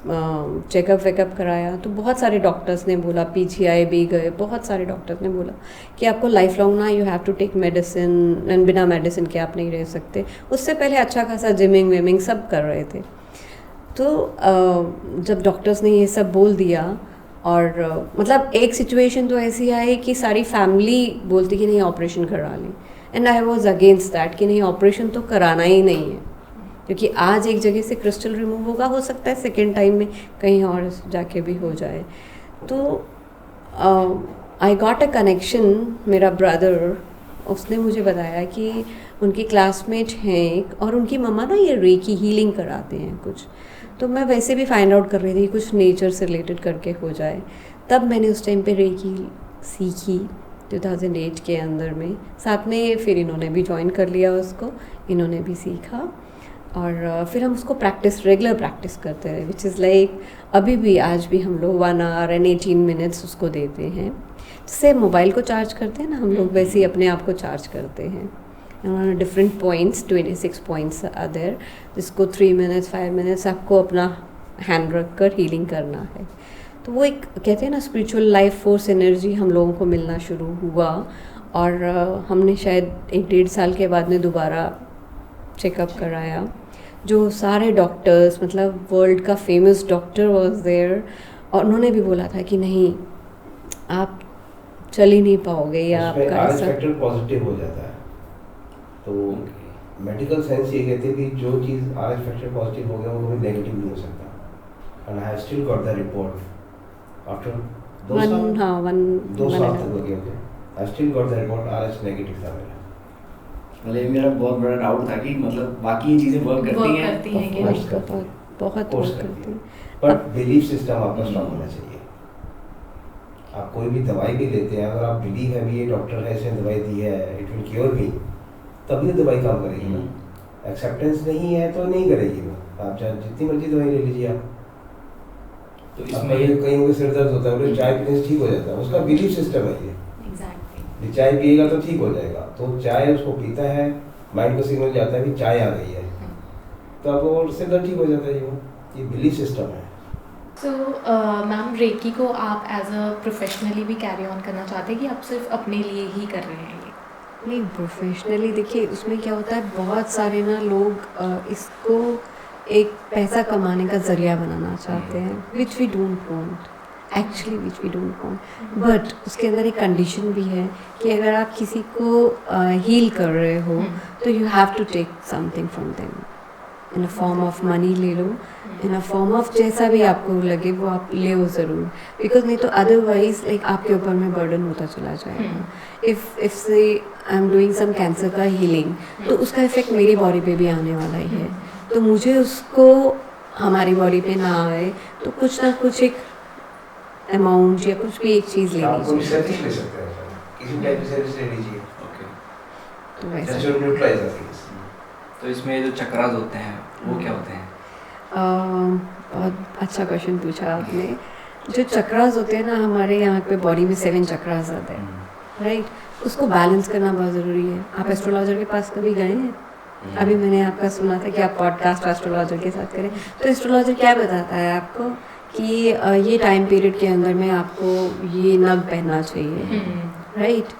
चेकअप वेकअप कराया, तो बहुत सारे डॉक्टर्स ने बोला, PGI भी गए, बहुत सारे डॉक्टर्स ने बोला कि आपको लाइफ लॉन्ग ना you have to take medicine, and बिना मेडिसिन के आप नहीं रह सकते। उससे पहले अच्छा खासा जिमिंग विमिंग सब कर रहे थे। तो जब डॉक्टर्स ने ये सब बोल दिया, और मतलब एक सिचुएशन तो ऐसी आई कि सारी फैमिली बोलती कि नहीं ऑपरेशन करा लें, and I was against that कि नहीं ऑपरेशन तो कराना ही नहीं है, क्योंकि आज एक जगह से क्रिस्टल रिमूव होगा, हो सकता है सेकेंड टाइम में कहीं और जाके भी हो जाए। तो आई गॉट अ कनेक्शन, मेरा ब्रदर, उसने मुझे बताया कि उनकी क्लासमेट हैं एक, और उनकी मम्मा ना ये रेकी हीलिंग कराते हैं कुछ। तो मैं वैसे भी फाइंड आउट कर रही थी कुछ नेचर से रिलेटेड करके हो जाए, तब मैंने उस टाइम पे रेकी सीखी 2008 के अंदर में। साथ में फिर इन्होंने भी ज्वाइन कर लिया उसको, इन्होंने भी सीखा, और फिर हम उसको रेगुलर प्रैक्टिस करते रहे, विच इज़ लाइक अभी भी आज भी हम लोग 1 hour and 18 minutes उसको देते हैं। जैसे मोबाइल को चार्ज करते हैं ना हम लोग, वैसे ही अपने आप को चार्ज करते हैं। Different points, 26 points are there, जिसको 3 minutes 5 minutes आपको अपना हैंड रख कर हीलिंग करना है। तो वो एक कहते हैं ना स्पिरिचुअल लाइफ फोर्स एनर्जी हम लोगों को मिलना शुरू हुआ, और हमने शायद 1-1.5 साल के बाद में दोबारा चेकअप कराया। जो सारे डॉक्टर्स, मतलब वर्ल्ड का फेमस डॉक्टर वाज देयर, और उन्होंने भी बोला था कि नहीं आप चल ही नहीं पाओगे, या आपका ऐसा फैक्टर पॉजिटिव हो जाता है। तो मेडिकल साइंस ये कहते हैं कि जो चीज़ RH फैक्टर पॉजिटिव हो गया वो कभी नेगेटिव नहीं हो सकता। And I have still got the report after 2 साल तक हो गया। I still got the report, RH negative था मेरा। मतलब मेरा बहुत बड़ा डाउट था कि मतलब बाकी ये चीज़ें वर्क करती हैं बहुत वर्क करती हैं, बट बिलीफ सिस्टम आपका स्ट्रांग होना चाहिए। आप कोई भी दवाई भी लेते हैं, अगर आप बिलीव है भी ये डॉक्टर ने ऐसे दवाई दी है, इट विल क्योर मी, तभी दवाई काम करेगी ना। एक्सेप्टेंस नहीं है तो नहीं करेगी वो। आप चाहे जितनी मर्जी दवाई ले लीजिए आप, तो इसमें ये कहीं मुझे सिर दर्द होता है, बोले चाय पीने से ठीक हो जाता है, उसका बिलीफ सिस्टम है ये। एग्जैक्टली, चाय पिएगा तो ठीक हो जाएगा, तो चाय उसको पीता है, माइंड को सिग्नल जाता है कि चाय आ गई है, तो अब वो सिर दर्द ठीक हो जाता है। ये बिलीफ सिस्टम है। तो मैम रेकी को आप एज अ प्रोफेशनली भी कैरी ऑन करना चाहते हैं कि आप सिर्फ अपने लिए ही कर रहे हैं? नहीं, प्रोफेशनली देखिए उसमें क्या होता है, बहुत सारे ना लोग इसको एक पैसा कमाने का जरिया बनाना चाहते हैं, which we don't want, actually which we don't want. But उसके अंदर एक कंडीशन भी है कि अगर आप किसी को हील कर रहे हो तो you have to take something from them, in a form of money ले लो, इन अ फॉर्म ऑफ जैसा भी आपको लगे वो आप ले ज़रूर, बिकॉज नहीं तो अदरवाइज लाइक आपके ऊपर में बर्डन होता चला जाएगा। If say I am doing some cancer का हीलिंग तो उसका इफेक्ट मेरी बॉडी पे भी आने वाला ही है, तो मुझे उसको हमारी बॉडी पे ना आए तो कुछ ना कुछ एक अमाउंट या कुछ भी एक चीज़ लेनी आप कोई चाहिए। सर्विस ले सकते हैं, किसी टाइप की सर्विस ले लीजिए, ओके। तो वैसा just to neutralise the things. तो इसमें जो चक्रास होते हैं वो क्या होते हैं? बहुत अच्छा क्वेश्चन पूछा आपने। जो चक्रास होते हैं ना, हमारे यहाँ पे बॉडी में 7 चक्रास आते हैं, राइट? उसको बैलेंस करना बहुत ज़रूरी है। आप एस्ट्रोलॉजर के पास कभी गए हैं? अभी मैंने आपका सुना था कि आप पॉडकास्ट एस्ट्रोलॉजर के साथ करें, तो एस्ट्रोलॉजर क्या बताता है आपको कि ये टाइम पीरियड के अंदर में आपको ये नग पहनना चाहिए, राइट?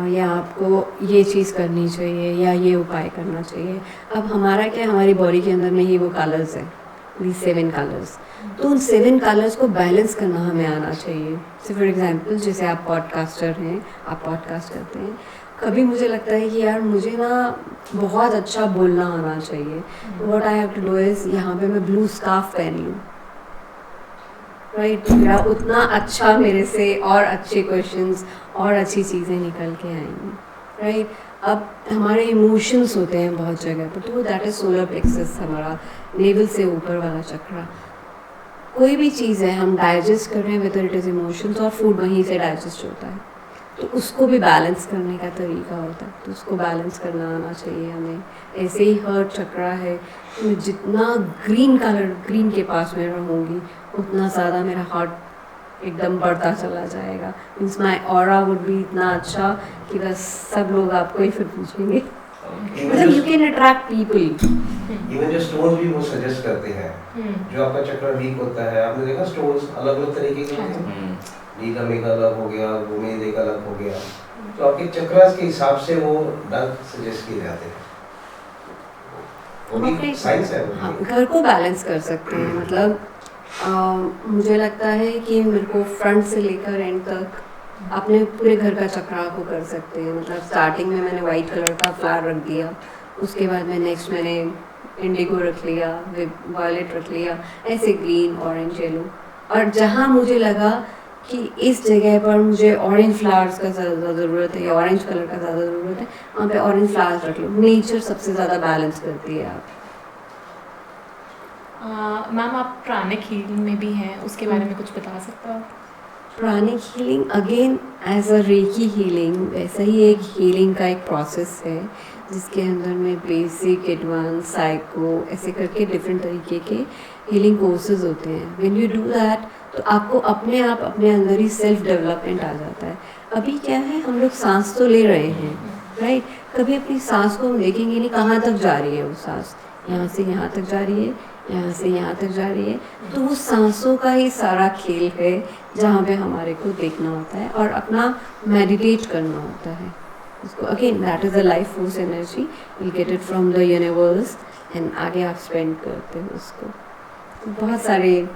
या आपको ये चीज़ करनी चाहिए या ये उपाय करना चाहिए। अब हमारा क्या, हमारी बॉडी के अंदर में ही वो कलर्स है, दी 7 कलर्स, तो उन 7 कलर्स को बैलेंस करना हमें आना चाहिए। सो फॉर एग्जांपल, जैसे आप पॉडकास्टर हैं, आप पॉडकास्ट करते हैं, कभी मुझे लगता है कि यार मुझे ना बहुत अच्छा बोलना आना चाहिए, what I have to do is यहाँ पे मैं ब्लू स्कार्फ पहन लूँ, राइट? मेरा उतना अच्छा मेरे से और अच्छे क्वेश्चंस और अच्छी चीज़ें निकल के आएंगी, राइट? अब हमारे इमोशंस होते हैं बहुत जगह पर, तो वो दैट इज सोलर प्लेक्सस, हमारा नेवल से ऊपर वाला चक्रा। कोई भी चीज़ है हम डाइजेस्ट कर रहे हैं, वेदर इट इज़ इमोशंस, और फूड वहीं से डाइजेस्ट होता है, तो उसको भी बैलेंस करने का तरीका होता है, तो उसको बैलेंस करना आना चाहिए हमें। ऐसे ही हर्ट चक्रा है, मैं जितना ग्रीन कलर, ग्रीन के पास में रहूँगी उतना ज़्यादा मेरा हार्ट एकदम बढ़ता चला जाएगा, मीन्स माई ऑरा वुड भी इतना अच्छा कि बस सब लोग आपको ही फिर पूछेंगे, मतलब you can attract people. Even जो स्टोन्स भी वो सजेस्ट करते हैं, जो आपका चक्र वीक होता है, आपने देखा स्टोन्स अलग अलग तरीके के होते हैं, नीलम एक अलग हो गया, गोमेद एक अलग हो गया, तो आपके चक्रास के हिसाब से वो डग सजेस्ट किए जाते हैं। वो भी साइंस है, हाँ, घर को बैलेंस कर सकते हैं, मतलब मुझे लगता है कि मेरे को फ्रंट से लेकर एंड तक अपने पूरे घर का चक्रा को कर सकते हैं। मतलब स्टार्टिंग में मैंने वाइट कलर का फ्लावर रख दिया, उसके बाद में नेक्स्ट मैंने इंडिगो रख लिया, वायलेट रख लिया, ऐसे ग्रीन, ऑरेंज, येलो, और जहाँ मुझे लगा कि इस जगह पर मुझे ऑरेंज फ्लावर्स का ज़्यादा ज़रूरत है या ऑरेंज कलर का ज़्यादा ज़रूरत है, वहाँ पे ऑरेंज फ्लावर्स रख लो। नेचर सबसे ज़्यादा बैलेंस करती है। आप मैम, आप प्राणिक हीलिंग में भी हैं, उसके बारे में कुछ बता सकते हो? Pranic healing again as a reiki healing, वैसा ही एक हीलिंग का एक प्रोसेस है जिसके अंदर में बेसिक, एडवांस, साइको, ऐसे करके डिफरेंट तरीके के हीलिंग कोर्सेज होते हैं। व्हेन यू डू दैट तो आपको अपने आप अपने अंदर ही सेल्फ डेवलपमेंट आ जाता है। अभी क्या है, हम लोग सांस तो ले रहे हैं, राइट? कभी अपनी सांस को हम देखेंगे नहीं कहाँ तक जा रही है वो सांस, यहाँ से यहाँ तक जा रही है, यहाँ से यहाँ तक जा रही है, तो वो सांसों का ही सारा खेल है जहाँ पे हमारे को देखना होता है और अपना मेडिटेट करना होता है उसको। Again that is the life force energy, will get it from the universe, and आगे आप स्पेंड करते हो उसको। तो बहुत सारे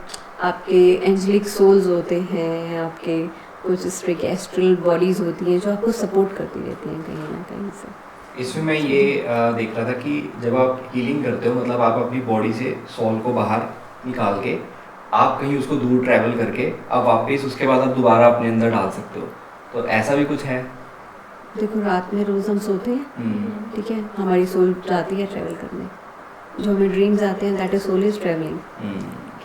आपके एंजलिक सोल्स होते हैं, आपके कुछ इस तरह की एस्ट्रल बॉडीज़ होती हैं जो आपको सपोर्ट करती रहती हैं कहीं ना कहीं से। इसमें मैं ये देख रहा था कि जब आप हीलिंग करते हो, मतलब आप अपनी बॉडी से सोल को बाहर निकाल के आप कहीं उसको दूर ट्रैवल करके अब वापस उसके बाद आप दोबारा अपने अंदर डाल सकते हो, तो ऐसा भी कुछ है? देखो, रात में रोज़ हम सोते हैं, ठीक है, हमारी सोल जाती है ट्रैवल करने, जो हमें ड्रीम्स आते हैं that is soul is travelling,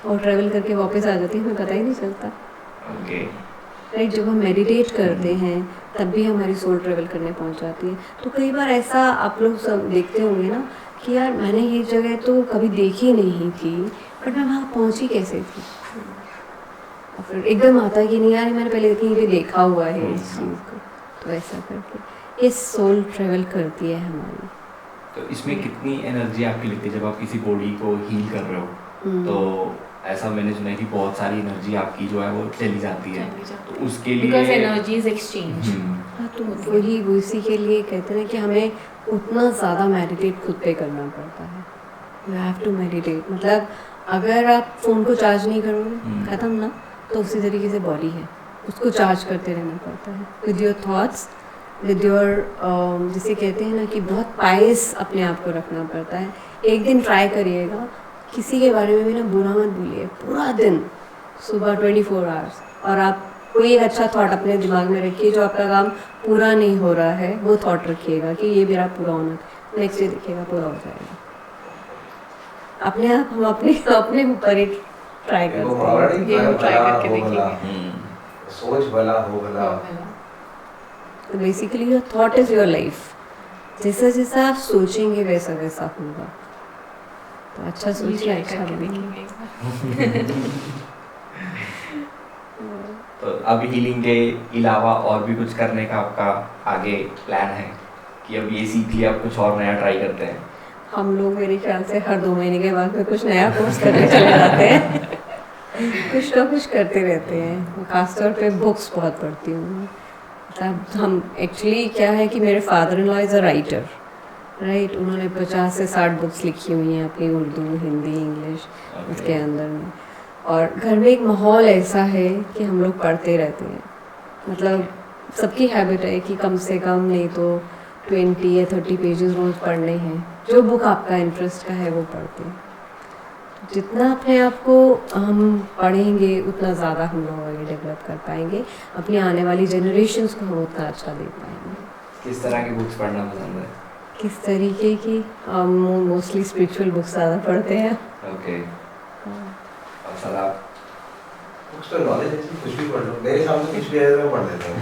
और ट्रैवल करके वापस आ जाती है, हमें पता ही नहीं चलता। Okay, right? जब हम मेडिटेट करते हैं तब भी हमारी सोल ट्रैवल करने पहुंच जाती है। तो कई बार ऐसा आप लोग सब देखते होंगे ना कि यार मैंने ये जगह तो कभी देखी नहीं थी, बट मैं वहाँ पहुँची कैसे थी, और फिर एकदम आता है कि नहीं यार मैंने पहले कहीं पे देखा हुआ है इस चीज़ को। तो ऐसा करके ये सोल ट्रैवल करती है हमारी। तो इसमें कितनी एनर्जी आपकी लगती है जब आप किसी बॉडी को हील कर रहे हो? तो ऐसा मैंने सुना है कि बहुत सारी एनर्जी आपकी जो है वो चली जाती है, तो उसके लिए बिकॉज़ एनर्जी इज एक्सचेंज। हाँ, तो वही उसी के लिए कहते हैं कि हमें उतना ज़्यादा मेडिटेट खुद पे करना पड़ता है। You have to meditate. मतलब अगर आप फ़ोन को चार्ज नहीं करोगे ख़त्म ना, तो उसी तरीके से बॉडी है, उसको चार्ज करते रहना पड़ता है with your thoughts, with your जिसे कहते हैं ना कि बहुत पाइस अपने आप को रखना पड़ता है। एक दिन ट्राई करिएगा, किसी के बारे में भी ना बुरा मत बोलिए पूरा दिन, सुबह 24 आवर्स, और आप कोई एक अच्छा थॉट अपने दिमाग में रखिए जो आपका काम पूरा नहीं हो रहा है, वो थॉट रखिएगा कि ये मेरा पूरा होना, नेक्स्ट डे देखिएगा पूरा हो जाएगा अपने आप। हम अपने ऊपर ही ट्राई करते हैं, ये हम ट्राई करके देखेंगे। सोच भला हो भला। तो basically your thought is your life, जैसा जैसा आप सोचेंगे वैसा वैसा होगा। तो अच्छा ये सोचिए, ट्राई अच्छा करके बनिए। देखेंगे एक बार। तो अभी हीलिंग के अलावा और भी कुछ करने का आपका आगे प्लान है कि अब ये सीख लिया, अब कुछ और नया ट्राई करते हैं? हम लोग मेरे ख्याल से हर 2 महीने के बाद में कुछ नया कोर्स करने चले जाते हैं। कुछ ना कुछ करते रहते हैं। खासतौर पे बुक्स बहुत पढ़ती हूँ। मतलब हम एक्चुअली क्या है कि मेरे father in law is a writer, right. उन्होंने 50 से 60 बुक्स लिखी हुई हैं अपनी, उर्दू, हिंदी, इंग्लिश, उसके अंदर में। और घर में एक माहौल ऐसा है कि हम लोग पढ़ते रहते हैं। मतलब सबकी हैबिट है कि कम से कम नहीं तो 20 या 30 पेजेस रोज़ पढ़ने हैं। जो बुक आपका इंटरेस्ट का है वो पढ़ते हैं। जितना अपने आप को हम पढ़ेंगे उतना ज़्यादा हम लोग आगे डेवलप कर पाएंगे, अपनी आने वाली जनरेशन्स को हम उतना अच्छा दे पाएंगे। किस तरह की बुक्स पढ़ना पसंद है? किस तरीके की? हम मोस्टली स्पिरिचुअल बुक्स ज़्यादा पढ़ते हैं। ओके। और सर आप? बुक्स तो नॉलेज है, कुछ भी पढ़ लो। मेरे सामने कुछ भी आए तो मैं पढ़ देता हूँ।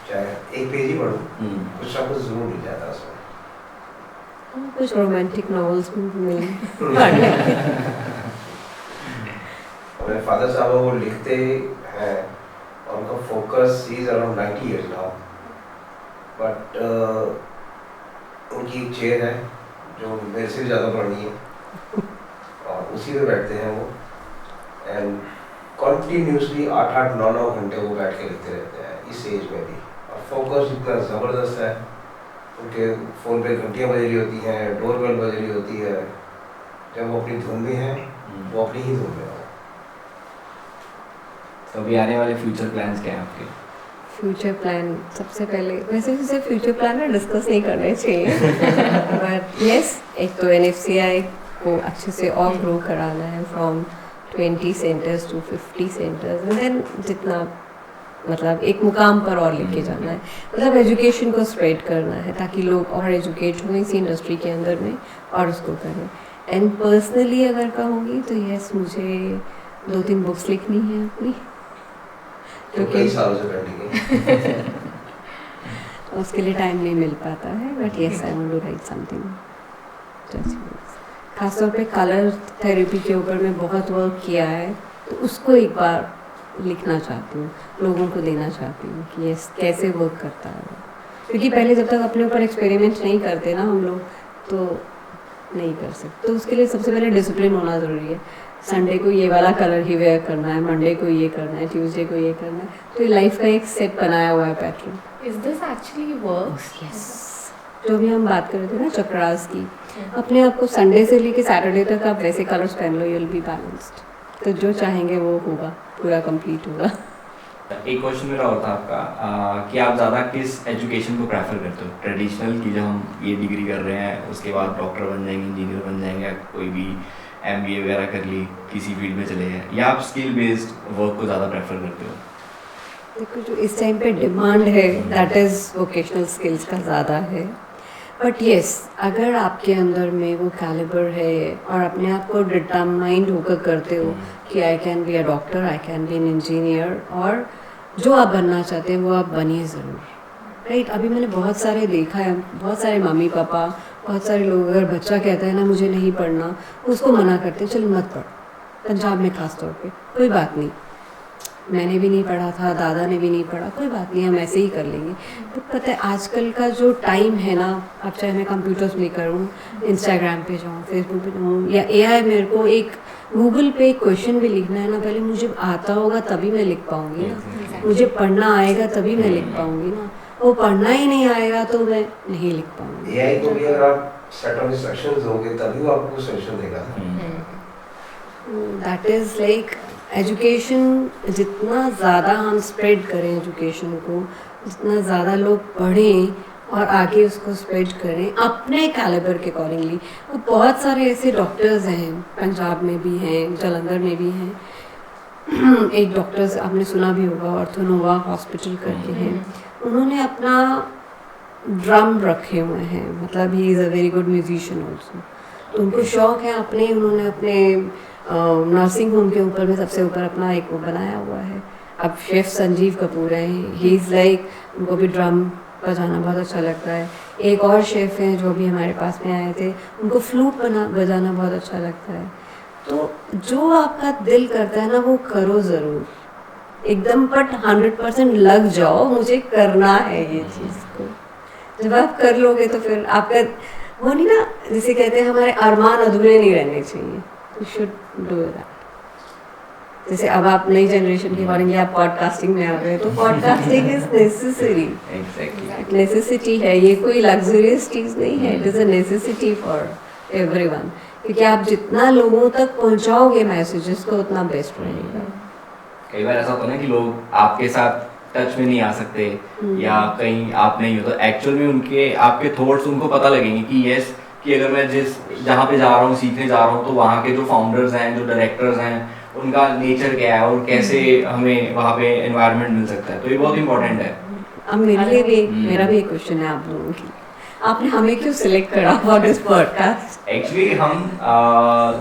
चाहे एक पेज ही पढ़ूँ, कुछ ना कुछ जरूर मिल जाता है उसमें। कुछ रोमांटिक नॉवेल्स मिल मेरे फादर साहब वो लिखते हैं और उनका focus is around 90 years now, but उनकी एक चेयर है जो मेरे से भी ज़्यादा पुरानी है और उसी पे बैठते हैं वो, एंड कॉन्टीन्यूसली 8-8, 9-9 घंटे वो बैठ के लिखते रहते हैं इस एज में भी। और फोकस इतना ज़बरदस्त है, उनके फ़ोन पे घंटियाँ बज रही होती हैं, डोरबेल बज रही होती है, जब वो अपनी धुन में है वो अपनी ही धुन में है। तो अभी आने वाले फ्यूचर प्लान्स क्या हैं आपके? फ्यूचर प्लान सबसे पहले, वैसे सिर्फ फ्यूचर प्लान है डिस्कस नहीं करने चाहिए, बट यस, एक तो NFCI को अच्छे से और ग्रो कराना है from 20 centres to 50 centres, and then जितना मतलब एक मुकाम पर और लेके जाना है। मतलब एजुकेशन को स्प्रेड करना है ताकि लोग और एजुकेट हों इसी इंडस्ट्री के अंदर में और उसको करें। एंड पर्सनली अगर कहूँगी तो यस, मुझे 2-3 बुक्स लिखनी है अपनी, तो कई सालों से पेंडिंग है। उसके लिए टाइम नहीं मिल पाता है, but yes I want to write something. खासतौर पे कलर थेरेपी के ऊपर मैं बहुत वर्क किया है, तो उसको एक बार लिखना चाहती हूँ, लोगों को देना चाहती हूँ कि यस कैसे वर्क करता है। क्योंकि पहले जब तक अपने ऊपर एक्सपेरिमेंट नहीं करते ना हम लोग, तो नहीं कर सकते। तो उसके लिए सबसे पहले डिसिप्लिन होना ज़रूरी है। संडे को ये वाला कलर ही वेयर करना है, मंडे को ये करना है, ट्यूसडे को ये करना है। तो ये लाइफ का एक सेट बनाया हुआ है pattern. Is this actually works? Yes, जो भी हम बात कर रहे थे ना चक्रास की, अपने आप को संडे से लेके सैटरडे तक आप वैसे कलर्स पहन लो, यू विल बी बैलेंस्ड। तो जो चाहेंगे वो होगा, पूरा कंप्लीट होगा। एक क्वेश्चन मेरा और था आपका कि आप ज़्यादा किस एजुकेशन को प्रेफर करते हो? ट्रेडिशनल कि जो हम ये डिग्री कर रहे हैं उसके बाद डॉक्टर बन जाएंगे, इंजीनियर बन जाएंगे, या कोई भी MBA वगैरह कर ली, किसी फील्ड में चले गए, या आप स्किल बेस्ड वर्क को ज़्यादा प्रेफर करते हो? देखो जो इस टाइम पे डिमांड है दैट इज़ वोकेशनल स्किल्स का ज़्यादा है। बट येस, अगर आपके अंदर में वो कैलिबर है और अपने आप को डिटरमाइंड होकर करते हो कि I can be a doctor, I can be an engineer, और जो आप बनना चाहते हैं वो आप बनिए ज़रूर, राइट। अभी मैंने बहुत सारे देखा है, बहुत सारे मम्मी पापा, बहुत सारे लोग, अगर बच्चा कहता है ना मुझे नहीं पढ़ना, उसको मना करते हैं, चलो मत पढ़। पंजाब में खास तौर पे कोई बात नहीं, मैंने भी नहीं पढ़ा था, दादा ने भी नहीं पढ़ा, कोई बात नहीं, हम ऐसे ही कर लेंगे। तो पता है आजकल का जो टाइम है ना, अब चाहे मैं कंप्यूटर्स में करूँ, इंस्टाग्राम पे जाऊँ, फेसबुक पे जाऊँ, या AI मेरे को एक गूगल पे एक क्वेश्चन भी लिखना है ना, पहले मुझे आता होगा तभी मैं लिख पाऊँगी ना, मुझे पढ़ना आएगा तभी मैं लिख पाऊँगी ना। वो पढ़ना ही नहीं आएगा तो मैं नहीं लिख पाऊँगी। AI को भी अगर आप सेट ऑफ इंस्ट्रक्शंस दोगे तभी वो आपको सोल्यूशन देगा। दैट इज़ लाइक एजुकेशन, जितना ज़्यादा हम स्प्रेड करें एजुकेशन को, जितना ज़्यादा लोग पढ़ें और आगे उसको स्प्रेड करें अपने कैलिबर के अकॉर्डिंगली। और बहुत सारे ऐसे डॉक्टर्स हैं, पंजाब में भी हैं, जालंधर में भी हैं। एक डॉक्टर्स आपने सुना भी होगा, ऑर्थोनोवा हॉस्पिटल करके हैं, उन्होंने अपना ड्रम रखे हुए हैं, मतलब he is a very good musician also. तो उनको शौक है अपने, उन्होंने अपने नर्सिंग होम के ऊपर में सबसे ऊपर अपना एक वो बनाया हुआ है। अब शेफ़ संजीव कपूर हैं, ही इज़ लाइक, उनको भी ड्रम बजाना बहुत अच्छा लगता है। एक और शेफ़ हैं जो भी हमारे पास में आए थे, उनको फ्लूट बजाना बहुत अच्छा लगता है। तो जो आपका दिल करता है ना वो करो ज़रूर, एकदम बट 100% लग जाओ, मुझे करना है ये चीज़ को। जब आप कर लोगे तो फिर आपका वो नहीं ना, जिसे कहते हैं हमारे अरमान अधूरे नहीं रहने चाहिए, यू शुड डू दैट। जैसे अब आप नई जनरेशन के अकॉर्डिंगली आप पॉडकास्टिंग में आ गए, तो podcasting is necessary, exactly necessity है, ये कोई लग्जरियस चीज़ नहीं है, it is a necessity for everyone. क्योंकि आप जितना लोगों तक पहुंचाओगे मैसेजेस को उतना बेस्ट रहेगा। कई बार ऐसा होता है ना कि लोग आपके साथ टच में नहीं आ सकते या कहीं आप नहीं हो, तो एक्चुअल में उनके आपके थॉट्स उनको पता लगेंगे कि यस, कि अगर मैं जहाँ पे जा रहा हूँ, सीखने जा रहा हूँ, तो वहाँ के जो फाउंडर्स हैं, जो डायरेक्टर्स हैं, उनका नेचर क्या है और कैसे हमें वहाँ पे एनवायरनमेंट मिल सकता है। तो ये बहुत इंपॉर्टेंट है। अब मेरे लिए भी मेरा भी एक क्वेश्चन है आप लोगों की, आपने हमें क्यों सिलेक्ट करा फॉर दिस पॉडकास्ट? एक्चुअली हम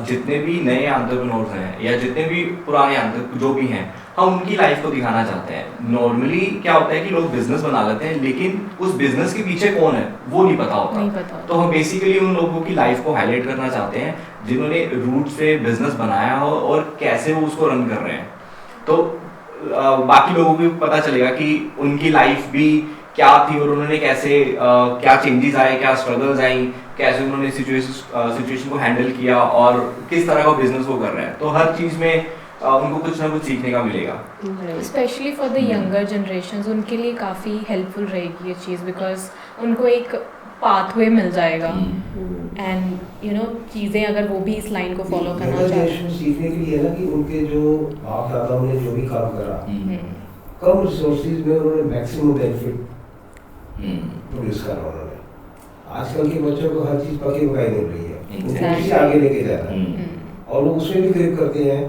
जितने भी नए एंटरप्रेन्योर्स हैं या जितने भी पुराने जो भी हैं, हम उनकी लाइफ को दिखाना चाहते हैं। नॉर्मली क्या होता है कि लोग बिजनेस बना लेते हैं, लेकिन उस बिजनेस के पीछे कौन है वो नहीं पता होता। तो हम बेसिकली उन लोगों की लाइफ को हाईलाइट करना चाहते हैं जिन्होंने रूट से बिजनेस बनाया हो और कैसे वो उसको रन कर रहे हैं। तो बाकी लोगों को भी पता चलेगा कि उनकी लाइफ भी क्या थी और उन्होंने कैसे क्या चेंजेस आए, क्या स्ट्रगल्स आई, कैसे उन्होंने सिचुएशन को हैंडल किया और किस तरह का बिजनेस वो कर रहे हैं। तो हर चीज़ में उनको कुछ ना कुछ सीखने का मिलेगा। Specially for the younger generations, उनके लिए काफ़ी हेल्पफुल रहेगी ये चीज़, बिकॉज उनको एक पाथवे मिल जाएगा एंड यू नो चीज़ें अगर वो भी इस लाइन को फॉलो करना चाहते हैं। सीखने के लिए है ना कि उनके जो बाप दादा ने जो भी काम करा, कम रिसोर्सेज में उन्होंने मैक्सिमम बेनिफिट प्रोड्यूस करा उन्होंने। आजकल के बच्चों को हर चीज़ पकी पकाई मिल रही है, उनको किसी आगे लेके जा रहा है और वो उसमें भी क्रिप करते हैं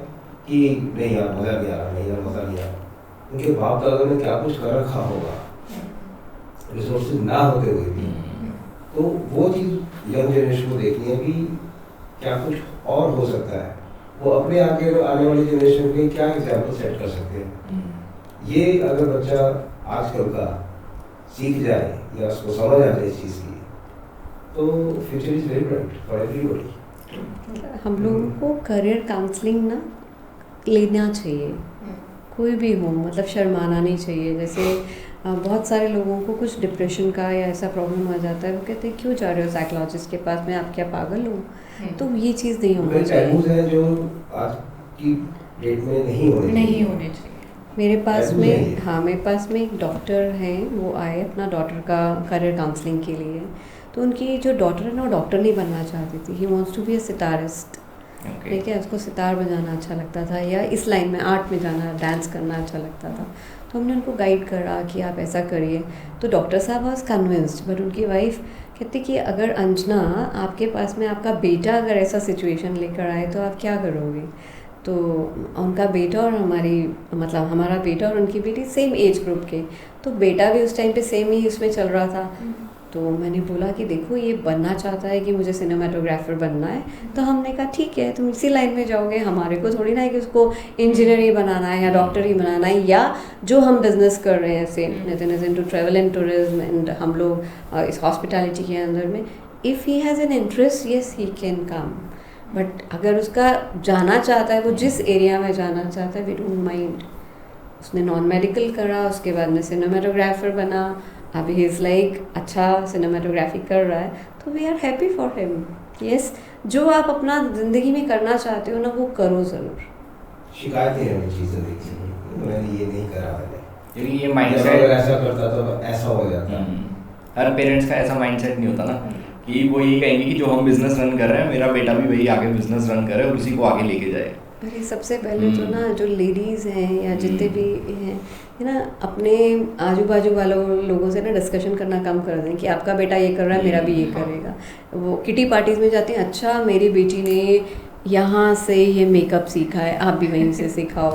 कि नहीं यार मज़ा नहीं आ रहा, नहीं यार मज़ा नहीं आ रहा। उनके बाप दादा ने क्या कुछ कर रखा होगा रिसोर्सेज ना होते हुए भी। तो वो चीज़ यंग जनरेशन को देखनी है कि क्या कुछ और हो सकता है, वो अपने आगे आने वाली जनरेशन के क्या एग्जाम्पल सेट कर सकते हैं। ये अगर बच्चा आजकल का सीख जाए या उसको समझ आ जाए इस चीज़ की, तो future is very bright for everybody. हम लोगों को करियर काउंसलिंग ना लेना चाहिए, कोई भी हो, मतलब शर्माना नहीं चाहिए। जैसे बहुत सारे लोगों को कुछ डिप्रेशन का या ऐसा प्रॉब्लम आ जाता है, वो कहते हैं क्यों जा रहे हो साइकोलॉजिस्ट के पास में, आप क्या पागल हो? तो ये चीज़ नहीं होनी चाहिए, है जो आज की डेट में नहीं होने चाहिए। मेरे पास में मेरे पास में एक डॉक्टर हैं, वो आए अपना डॉटर का करियर काउंसलिंग के लिए। तो उनकी जो डॉटर है ना, वो डॉक्टर नहीं बनना चाहती थी, he wants to be a sitarist. ठीक है, उसको सितार बजाना अच्छा लगता था या इस लाइन में आर्ट में जाना, डांस करना अच्छा लगता था। तो हमने उनको गाइड करा कि आप ऐसा करिए। तो डॉक्टर साहब वाज कन्विंस्ड, बट उनकी वाइफ कहती कि अगर अंजना आपके पास में आपका बेटा अगर ऐसा सिचुएशन लेकर आए तो आप क्या करोगे? तो उनका बेटा और हमारा बेटा और उनकी बेटी सेम एज ग्रुप के, तो बेटा भी उस टाइम पे सेम ही उसमें चल रहा था। तो मैंने बोला कि देखो ये बनना चाहता है कि मुझे सिनेमाटोग्राफर बनना है, तो हमने कहा ठीक है तुम इसी लाइन में जाओगे, हमारे को थोड़ी ना है कि उसको इंजीनियर ही बनाना है या डॉक्टर ही बनाना है, या जो हम बिज़नेस कर रहे हैं से Nitin is into travel and tourism and हम लोग इस हॉस्पिटैलिटी के अंदर में, if he has an interest yes he can come. But अगर उसका जाना चाहता है, वो जिस एरिया में जाना चाहता है, वी डोंट माइंड। उसने नॉन मेडिकल करा, उसके बाद में सिनेमाटोग्राफर बना, अभी ही इज़ लाइक अच्छा सिनेमाटोग्राफी कर रहा है, तो we are happy for him. Yes, जो आप अपना ज़िंदगी में करना चाहते हो ना, वो करो ज़रूर। शिकायतें हैं चीज़ें देखी, मैंने ये नहीं करा, मैंने ये माइंडसेट अगर ऐसा करता तो ऐसा हो जाता। हर पेरेंट्स का ऐसा माइंडसेट नहीं होता ना कि वो यही कहेंगे कि जो हम बिजनेस रन कर रहे हैं मेरा बेटा भी वही आगे बिजनेस रन करे और उसी को आगे लेके जाए। अरे सबसे पहले तो ना जो लेडीज़ हैं या जितने भी हैं है ना, अपने आजू बाजू वालों लोगों से ना डिस्कशन करना कम कर दें कि आपका बेटा ये कर रहा है मेरा भी ये करेगा। वो किटी पार्टीज में जाते हैं, अच्छा मेरी बेटी ने यहाँ से ये मेकअप सीखा है, आप भी वहीं से सिखाओ।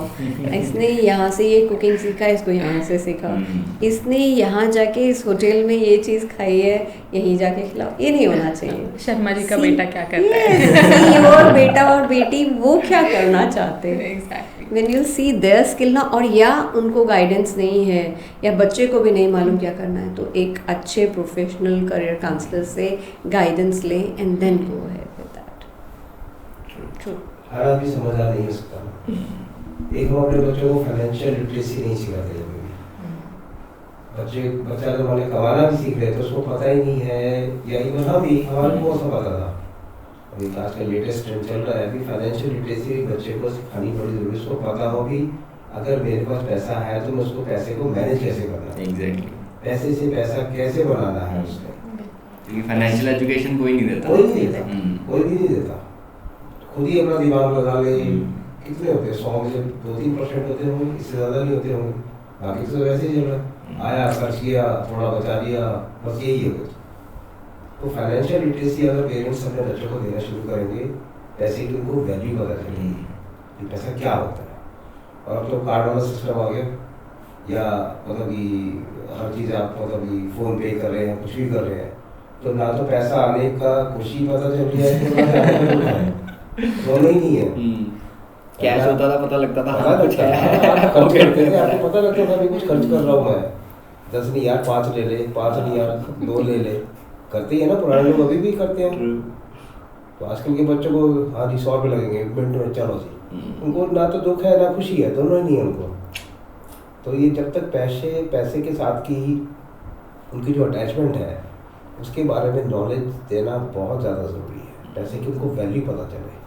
इसने यहाँ से ये कुकिंग सीखा है, इसको यहाँ से सिखाओ। इसने यहाँ जाके इस होटल में ये चीज़ खाई है, यहीं जाके खिलाओ। ये नहीं होना चाहिए। शर्मा जी का बेटा क्या करता है, See your बेटा और बेटी वो क्या करना चाहते हैं। Exactly. When you'll see their skill ना, और या उनको गाइडेंस नहीं है या बच्चे को भी नहीं मालूम क्या करना है, तो एक अच्छे प्रोफेशनल करियर काउंसलर से गाइडेंस लें and then go ahead with that. True. हर आदमी समझदार नहीं हो सकता। एक हम अपने बच्चों को फाइनेंशियल लिटरेसी नहीं सिखाते जब भी। बच्चा जब हमारे कमाना भी सीख रहे तो उसको पता ही नहीं है, या इवन हम भी हमारे को सब पता था। अभी आज का लेटेस्ट ट्रेंड चल रहा है, अभी फाइनेंशियल लिटरेसी बच्चे को सिखानी बड़ी जरूरी है। उसको पता हो कि अगर मेरे पास पैसा है तो मैं उसको पैसे को मैनेज कैसे करना है, एग्जैक्टली, पैसे से पैसा कैसे बनाना है उसको। क्योंकि फाइनेंशियल एजुकेशन कोई नहीं देता, कोई नहीं देता, कोई भी नहीं देता। खुद ही अपना दिमाग लगा ले। कितने होते हैं, 100 में से 2-3% होते होंगे, इससे ज़्यादा नहीं होते होंगे। बाकी तो वैसे ही चल रहा है, आया खर्च किया, थोड़ा बचा लिया, बस यही है। तो फाइनेंशियल लिटरेसी अगर पेरेंट्स अपने बच्चों को देना शुरू करेंगे, पैसे की उनको वैल्यू पता चलेगी कि पैसा क्या होता है। और अब तो कार्ड वाला सिस्टम आ गया, या मतलब कि हर चीज़ आप मतलब कि फ़ोन पे कर रहे हैं, कुछ भी कर रहे हैं, तो ना तो पैसा आने का खुशी पता चल रही है, दोनों ही नहीं है। कैश होता था, पता लगता था पता कुछ है। खर्च करते थे, आपको पता लगता था भी कुछ खर्च कर रहा हूँ मैं, 10 नहीं यार 5 ले ले, 5 नहीं यार 2 ले ले, करते ही है ना, पुराने लोग अभी भी करते हैं। तो आजकल के बच्चों को हाँ जी 100 रुपये लगेंगे 1 मिनट में, चलो जी। उनको ना तो दुख है ना खुशी है, दोनों ही नहीं है उनको। तो ये जब तक पैसे के साथ की उनकी जो अटैचमेंट है उसके बारे में नॉलेज देना बहुत ज़्यादा ज़रूरी है, पैसे की उनको वैल्यू पता चले।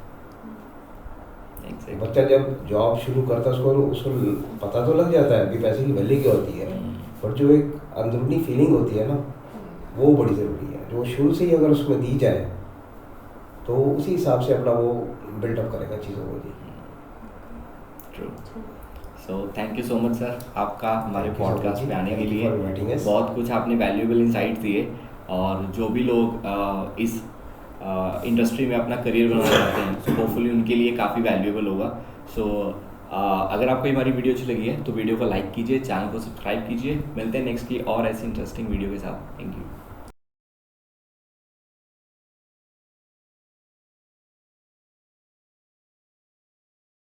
बच्चा जब जॉब शुरू करता है उसको पता तो लग जाता है कि पैसे की वैल्यू क्या होती है, पर जो एक अंदरूनी फीलिंग होती है ना, वो बड़ी ज़रूरी है, जो शुरू से ही अगर उसमें दी जाए तो उसी हिसाब से अपना वो बिल्डअप करेगा चीज़ों को। जी true. So thank you so much sir, आपका हमारे Thank you so much podcast जी। में आने के Thank you लिए। for inviting us। बहुत कुछ आपने वैल्यूएबल इंसाइट दिए, और जो भी लोग इस इंडस्ट्री में अपना करियर बनाना चाहते हैं, सो होपफुली उनके लिए काफ़ी वैल्यूएबल होगा। सो अगर आपको हमारी वीडियो अच्छी लगी है तो वीडियो को लाइक कीजिए, चैनल को सब्सक्राइब कीजिए। मिलते हैं नेक्स्ट की और ऐसी इंटरेस्टिंग वीडियो के साथ। Thank you.